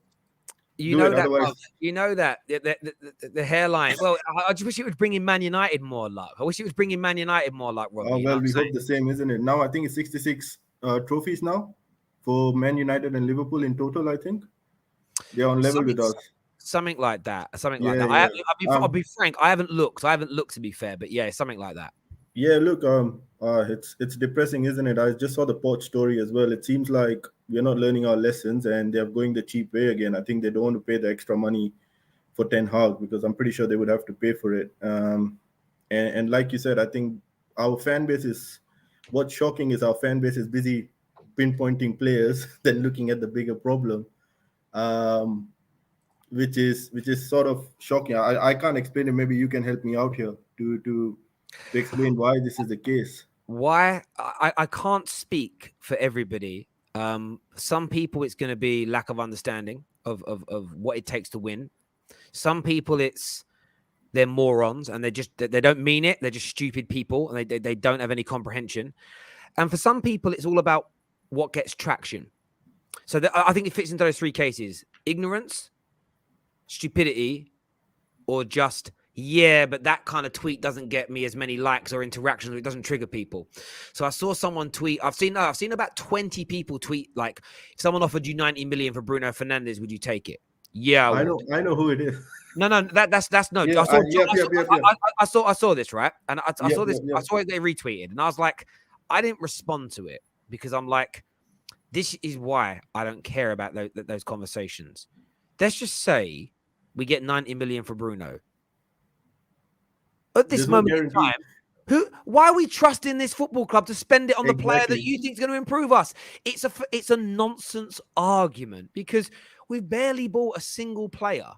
you know that. Otherwise... You know that the hairline. Well, I just wish it would bring in Man United more luck. I wish it was bringing Man United more luck, Robbie. Oh, well, we hope the same, isn't it? Now I think it's 66 trophies now for Man United and Liverpool in total. I think they're on level with us. Something like that. Yeah. I'll be frank. I haven't looked. To be fair, but yeah, something like that. Yeah, look, it's depressing, isn't it? I just saw the Poch story as well. It seems like we're not learning our lessons and they're going the cheap way again. I think they don't want to pay the extra money for Ten Hag because I'm pretty sure they would have to pay for it. And like you said, I think our fan base is, what's shocking is our fan base is busy pinpointing players than looking at the bigger problem, which is sort of shocking. I can't explain it. Maybe you can help me out here to explain why this is the case. Why? I can't speak for everybody. Some people, it's going to be lack of understanding of what it takes to win. Some people, they're morons and they don't mean it. They're just stupid people and they don't have any comprehension. And for some people, it's all about what gets traction. So I think it fits into those three cases: ignorance, stupidity, or just, yeah, but that kind of tweet doesn't get me as many likes or interactions, or it doesn't trigger people. So I saw someone tweet. I've seen about 20 people tweet, like, if someone offered you 90 million for Bruno Fernandes, would you take it? Yeah, I know who it is. No, that's no. Yeah, I saw this, right, and I saw this. I saw it get retweeted, and I was like, I didn't respond to it because I'm like, this is why I don't care about those conversations. Let's just say we get 90 million for Bruno. At this moment in time, Why are we trusting this football club to spend it on the player that Exactly. you think is going to improve us? It's a nonsense argument because we've barely bought a single player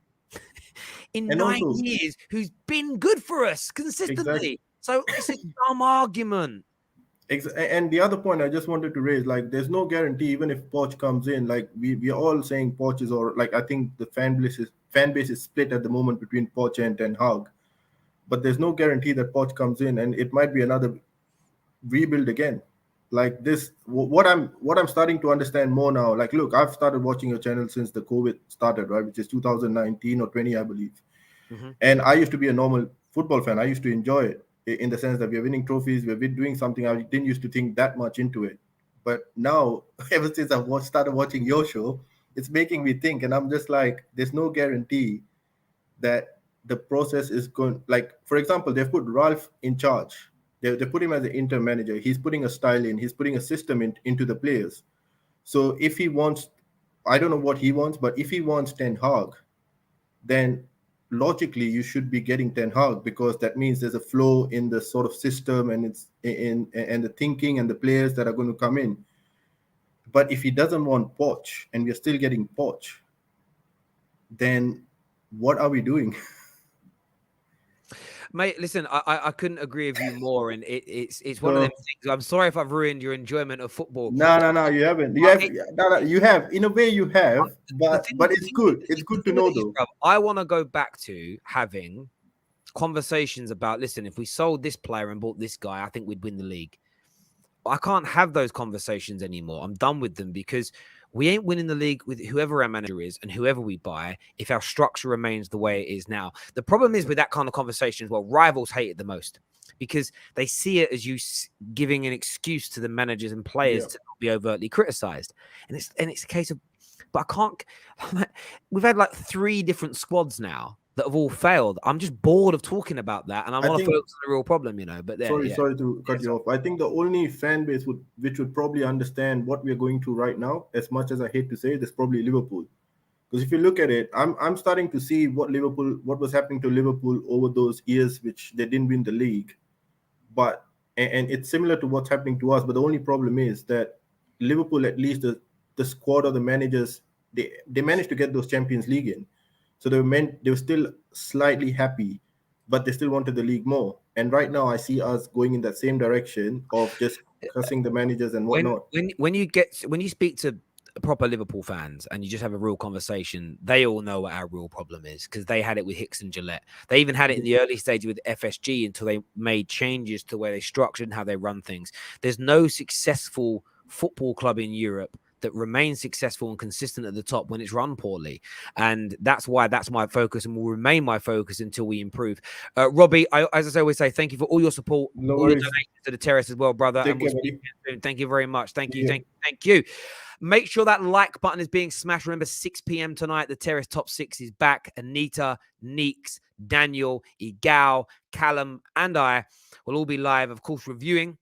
in And 9 also, years who's been good for us consistently. exactly. So it's a dumb argument. And the other point I just wanted to raise, like, there's no guarantee, even if Poch comes in, like we are all saying Poch is, or like I think the fan base is split at the moment between Poch and Ten Hag, but there's no guarantee that Poch comes in and it might be another rebuild again. Like this, what I'm starting to understand more now. Like, look, I've started watching your channel since the COVID started, right, which is 2019 or 20, I believe. Mm-hmm. And I used to be a normal football fan. I used to enjoy it in the sense that we're winning trophies, we're doing something. I didn't used to think that much into it. But now, ever since I've started watching your show, it's making me think. And I'm just like, there's no guarantee that the process is going. Like, for example, they've put Ralf in charge. They put him as the interim manager. He's putting a style in. He's putting a system into the players. So if he wants, I don't know what he wants, but if he wants Ten Hag, then logically you should be getting Ten Hag, because that means there's a flow in the sort of system and it's in and the thinking and the players that are going to come in. But if he doesn't want Poch and we're still getting Poch, then what are we doing? Mate, listen, I couldn't agree with you more, and it's one of them things. I'm sorry if I've ruined your enjoyment of football. No, you haven't. You have. In a way, you have, but it's good. It's good to know, though. I want to go back to having conversations about, listen, if we sold this player and bought this guy, I think we'd win the league. I can't have those conversations anymore. I'm done with them because we ain't winning the league with whoever our manager is and whoever we buy if our structure remains the way it is now. The problem is with that kind of conversation, well, rivals hate it the most because they see it as you giving an excuse to the managers and players to not be overtly criticized. And it's a case of, but I can't. We've had like 3 different squads now that have all failed. I'm just bored of talking about that, and I want to focus on the real problem, But sorry to cut you off. I think the only fan base which would probably understand what we're going through right now, as much as I hate to say it, is probably Liverpool. Because if you look at it, I'm starting to see what was happening to Liverpool over those years, which they didn't win the league. But and it's similar to what's happening to us. But the only problem is that Liverpool, at least the squad or the managers, they managed to get those Champions League in. So they were still slightly happy, but they still wanted the league more. And right now, I see us going in that same direction of just cussing the managers and whatnot. When you speak to proper Liverpool fans and you just have a real conversation, they all know what our real problem is because they had it with Hicks and Gillette. They even had it in the early stage with FSG until they made changes to the way they structured and how they run things. There's no successful football club in Europe that remains successful and consistent at the top when it's run poorly. And that's why that's my focus and will remain my focus until we improve. Robbie, as I always say, thank you for all your support, all your donations to the Terrace as well, brother. And we'll speak soon. Thank you very much. Thank you. Thank you. Make sure that like button is being smashed. Remember, 6 p.m. tonight, the Terrace Top 6 is back. Anita, Neeks, Daniel, Igal, Callum, and I will all be live, of course, reviewing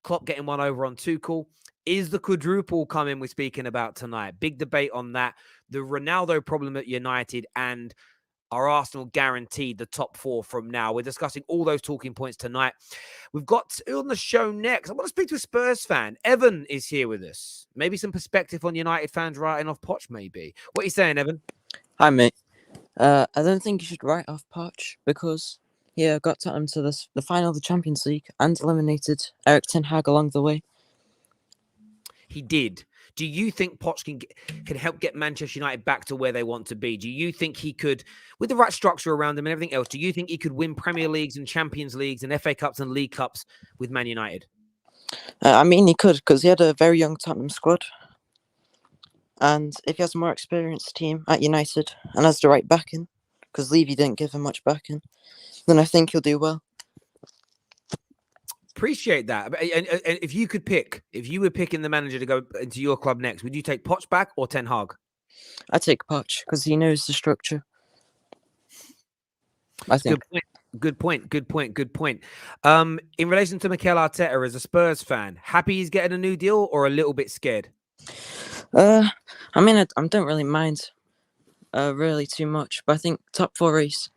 Klopp getting one over on Tuchel. Is the quadruple coming we're speaking about tonight? Big debate on that. The Ronaldo problem at United and are Arsenal guaranteed the top 4 from now? We're discussing all those talking points tonight. We've got on the show next. I want to speak to a Spurs fan. Evan is here with us. Maybe some perspective on United fans writing off Poch, maybe. What are you saying, Evan? Hi, mate. I don't think you should write off Poch because he got Tottenham to the final of the Champions League and eliminated Erik Ten Hag along the way. He did. Do you think Poch can help get Manchester United back to where they want to be? Do you think he could, with the right structure around him and everything else, do you think he could win Premier Leagues and Champions Leagues and FA Cups and League Cups with Man United? I mean, he could because he had a very young Tottenham squad. And if he has a more experienced team at United and has the right backing, because Levy didn't give him much backing, then I think he'll do well. Appreciate that. And if you could pick, if you were picking the manager to go into your club next, would you take Poch back or Ten Hag? I'd take Poch because he knows the structure. I think. Good point. In relation to Mikel Arteta as a Spurs fan, happy he's getting a new deal or a little bit scared? I mean, I don't really mind really too much, but I think top 4 race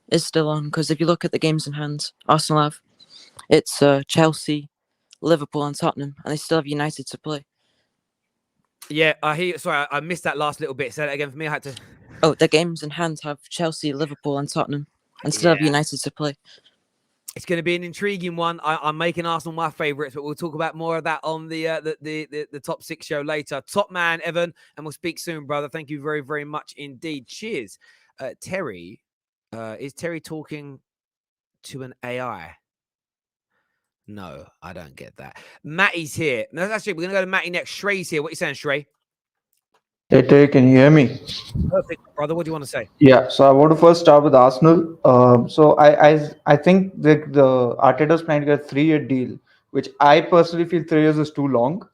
is still on because if you look at the games in hand, Arsenal have It's Chelsea, Liverpool, and Tottenham, and they still have United to play. Yeah, I hear. Sorry, I missed that last little bit. Say that again for me. I had to. Oh, their games in hand have Chelsea, Liverpool, and Tottenham, and still have Yeah. United to play. It's going to be an intriguing one. I'm making Arsenal my favourites, but we'll talk about more of that on the top 6 show later. Top man, Evan, and we'll speak soon, brother. Thank you very, very much indeed. Cheers. Terry, is Terry talking to an AI? No, I don't get that. Matty's here. No, that's it. We're going to go to Matty next. Shrey's here. What are you saying, Shrey? Hey, Terry, can you hear me? Perfect, brother. What do you want to say? Yeah, so I want to first start with Arsenal. So I think the Arteta's planning to get a 3-year deal, which I personally feel 3 years is too long,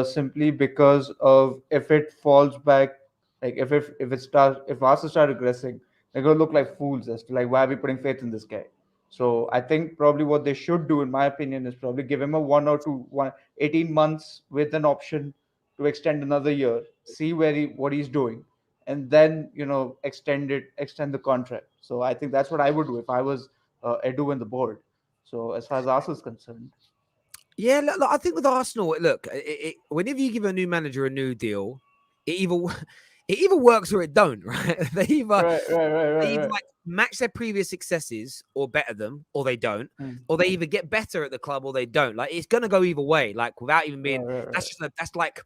simply because of if it falls back, like if Arsenal start regressing, they're gonna look like fools as to like why are we putting faith in this guy. So I think probably what they should do, in my opinion, is probably give him a 18 months with an option to extend another year, see what he's doing, and then extend the contract. So I think that's what I would do if I was Edu and the board. So as far as Arsenal is concerned, Yeah, look, I think with Arsenal, look, whenever you give a new manager a new deal, it either works or it don't, right? They either right. like match their previous successes or better them, or they don't, or they either get better at the club or they don't. Like it's gonna go either way. Like without even being, that's like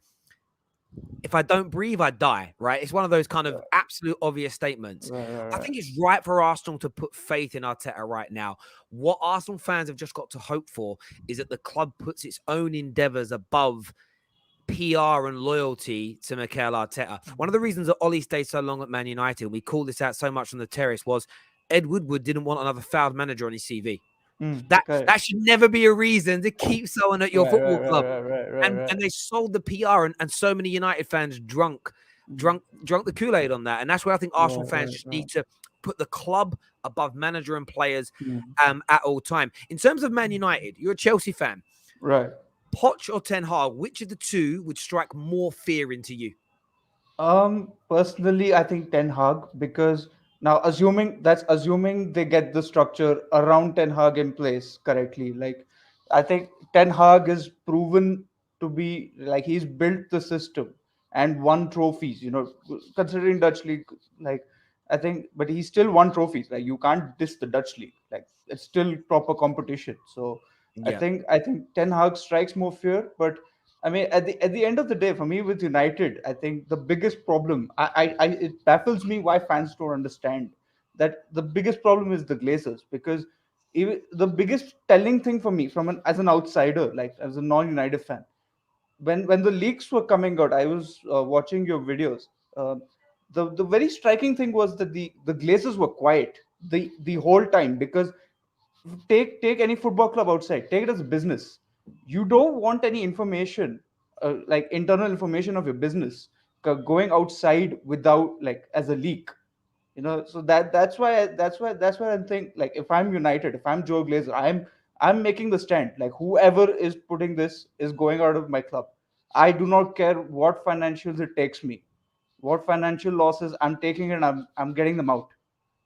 if I don't breathe, I die, right? It's one of those kind of absolute obvious statements. I think it's right for Arsenal to put faith in Arteta right now. What Arsenal fans have just got to hope for is that the club puts its own endeavours above PR and loyalty to Mikel Arteta. One of the reasons that Ollie stayed so long at Man United, and we called this out so much on the terrace, was Ed Woodward didn't want another failed manager on his CV. That should never be a reason to keep someone at your football club. And they sold the PR, and so many United fans drunk the Kool-Aid on that. And that's where I think Arsenal fans just need to put the club above manager and players at all time. In terms of Man United, you're a Chelsea fan. Right. Poch or Ten Hag, which of the two would strike more fear into you? Personally, I think Ten Hag, because now assuming they get the structure around Ten Hag in place correctly. Like I think Ten Hag is proven to be like he's built the system and won trophies. Considering Dutch league, like I think, but he still won trophies. Like you can't diss the Dutch league. Like it's still proper competition. So Yeah. I think Ten Hag strikes more fear, but I mean, at the end of the day, for me with United, I think the biggest problem, it baffles me why fans don't understand that the biggest problem is the Glazers, because even the biggest telling thing for me, as an outsider, like as a non-United fan, when the leaks were coming out, I was watching your videos. The very striking thing was that the Glazers were quiet the whole time, because take any football club outside, take it as a business. You don't want any information, like internal information of your business, going outside without, like, as a leak. So that's why I think, like, if I'm United, if I'm Joe Glazer, I'm making the stand, like whoever is putting this is going out of my club. I do not care what financials it takes me, what financial losses I'm taking, and I'm getting them out.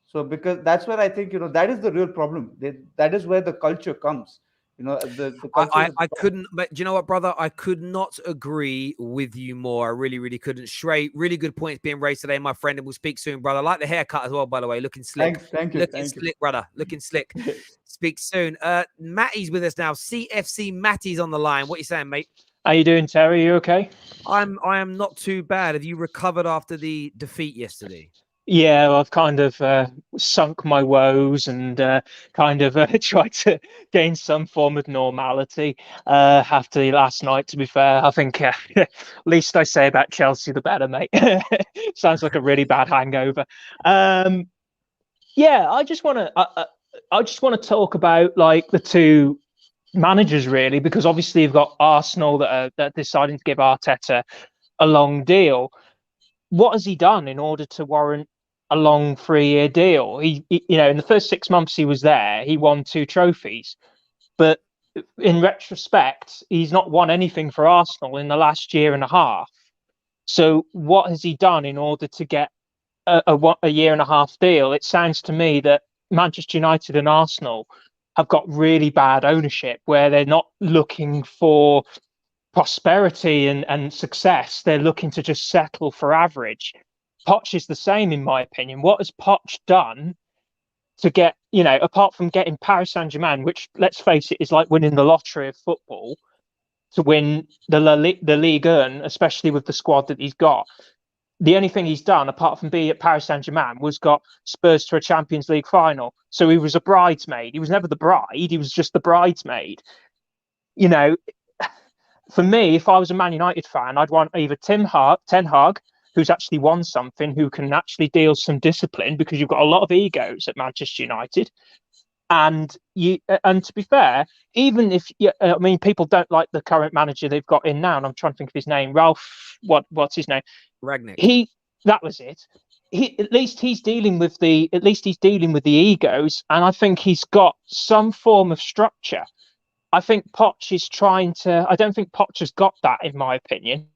So because that's where I think, that is the real problem. That is where the culture comes. The culture. I couldn't, but do you know what, brother? I could not agree with you more. I really, really couldn't. Shrey, really good points being raised today, my friend, and we'll speak soon, brother. I like the haircut as well, by the way. Looking slick. Thank you. Looking slick, brother. Looking slick. Speak soon. Matty's with us now. CFC Matty's on the line. What are you saying, mate? How you doing, Terry? You okay? I am not too bad. Have you recovered after the defeat yesterday? Yeah, I've kind of sunk my woes and kind of tried to gain some form of normality after last night, to be fair. I think least I say about Chelsea, the better, mate. Sounds like a really bad hangover. Yeah, I just want to talk about, like, the two managers, really, because obviously you've got Arsenal that are deciding to give Arteta a long deal. What has he done in order to warrant a long 3-year deal? He in the first 6 months he was there, he won 2 trophies, but in retrospect, he's not won anything for Arsenal in the last year and a half. So what has he done in order to get a year and a half deal? It sounds to me that Manchester United and Arsenal have got really bad ownership, where they're not looking for prosperity and success. They're looking to just settle for average. Poch is the same, in my opinion. What has Poch done to get, apart from getting Paris Saint-Germain, which, let's face it, is like winning the lottery of football, to win the Ligue 1, especially with the squad that he's got? The only thing he's done, apart from being at Paris Saint-Germain, was got Spurs to a Champions League final. So he was a bridesmaid. He was never the bride. He was just the bridesmaid. For me, if I was a Man United fan, I'd want either Ten Hag, who's actually won something, who can actually deal some discipline, because you've got a lot of egos at Manchester United. And to be fair, even if people don't like the current manager they've got in now, and I'm trying to think of his name, Ralph, what's his name? Rangnick. That was it. At least he's dealing with the egos, and I think he's got some form of structure. I think Poch is trying to. I don't think Poch has got that, in my opinion.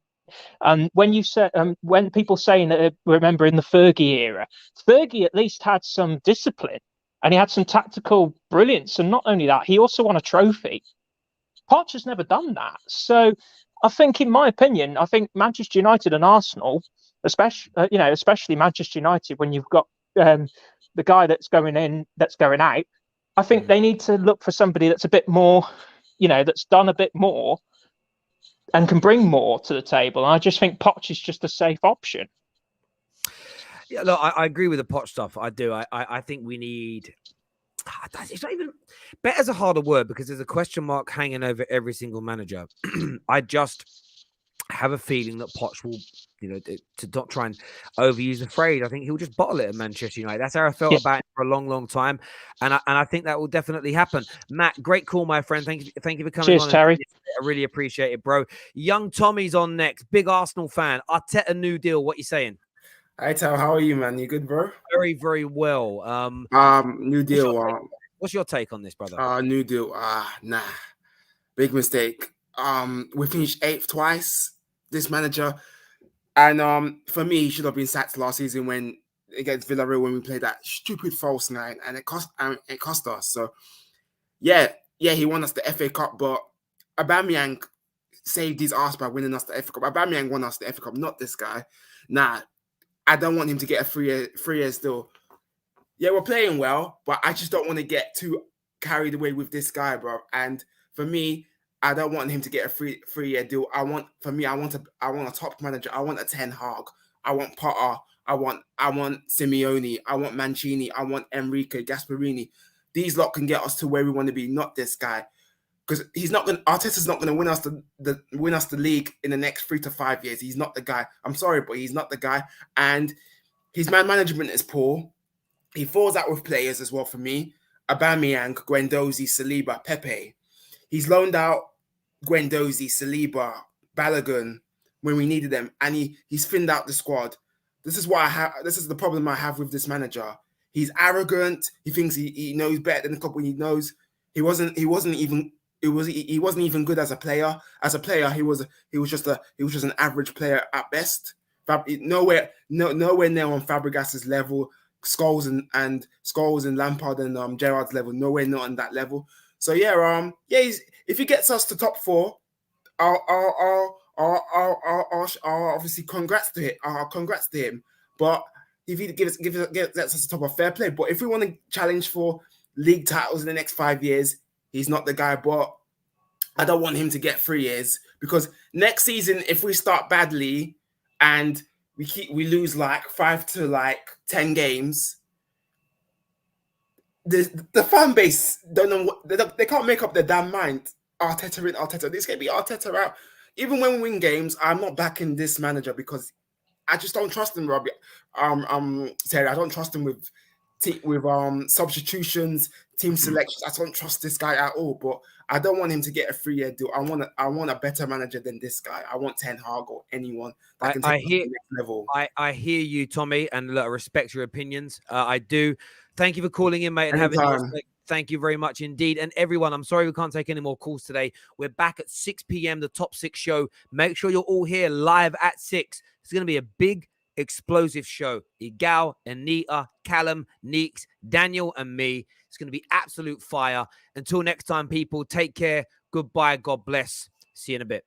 When you say, when people saying that, remember in the Fergie era, Fergie at least had some discipline and he had some tactical brilliance. And not only that, he also won a trophy. Poch has never done that. So I think, in my opinion, Manchester United and Arsenal, especially Manchester United, when you've got the guy that's going in, that's going out, I think they need to look for somebody that's a bit more, that's done a bit more and can bring more to the table. And I just think Poch is just a safe option. Yeah, look, I agree with the Poch stuff. I do. I think we need. It's not even better's a harder word, because there's a question mark hanging over every single manager. I just have a feeling that Poch will, to not try and overuse the phrase, I think he'll just bottle it at Manchester United. That's how I felt about it for a long, long time, and I think that will definitely happen. Matt, great call, my friend. Thank you for coming. Cheers, on. Terry. I really appreciate it, bro. Young Tommy's on next. Big Arsenal fan. Arteta new deal. What you saying? Hi, Tal. How are you, man? You good, bro? Very, very well. New deal. What's your take on this, brother? New deal. Nah. Big mistake. We finished 8th twice, this manager. And for me, he should have been sacked last season when against Villarreal, when we played that stupid false nine, and it cost us. So yeah, he won us the FA Cup, but Aubameyang saved his ass by winning us the FA Cup. Aubameyang won us the FA Cup, not this guy. Nah, I don't want him to get a 3 year still. Yeah, we're playing well, but I just don't want to get too carried away with this guy, bro. And for me, I don't want him to get a 3 year deal. I want a top manager. I want a Ten Hag. I want Potter. I want Simeone. I want Mancini. I want Enrique, Gasperini. These lot can get us to where we want to be, not this guy. Because Arteta's not gonna win us the league in the next 3 to 5 years. He's not the guy. I'm sorry, but he's not the guy. And his man management is poor. He falls out with players as well for me. Aubameyang, Guendouzi, Saliba, Pepe. He's loaned out Guendouzi, Saliba, Balogun when we needed them, and he's thinned out the squad. This is the problem I have with this manager. He's arrogant. He thinks he knows better than the club when he knows he wasn't even good as a player. As a player, he was just an average player at best. Nowhere near on Fabregas's level. Scholes and Lampard and Gerrard's level, nowhere not on that level. So if he gets us to top 4, I'll obviously congrats to him. But if he gets us to top of, fair play. But if we want to challenge for league titles in the next 5 years, he's not the guy. But I don't want him to get 3 years, because next season, if we start badly and we lose like 5 to 10 games, the fan base don't know they can't make up their damn mind. Arteta in, Arteta. This can be Arteta out. Even when we win games, I'm not backing this manager because I just don't trust him, Robbie. Terry, I don't trust him with substitutions, team selections. I don't trust this guy at all. But I don't want him to get a 3 year deal. I want a better manager than this guy. I want Ten Hag or anyone that can take us to the next level. I hear you, Tommy, and look, I respect your opinions. I do. Thank you for calling in, mate, and having us. Thank you very much indeed. And everyone, I'm sorry we can't take any more calls today. We're back at 6 p.m., the Top 6 show. Make sure you're all here live at 6. It's going to be a big explosive show. Igal, Anita, Callum, Neeks, Daniel, and me. It's going to be absolute fire. Until next time, people, take care. Goodbye. God bless. See you in a bit.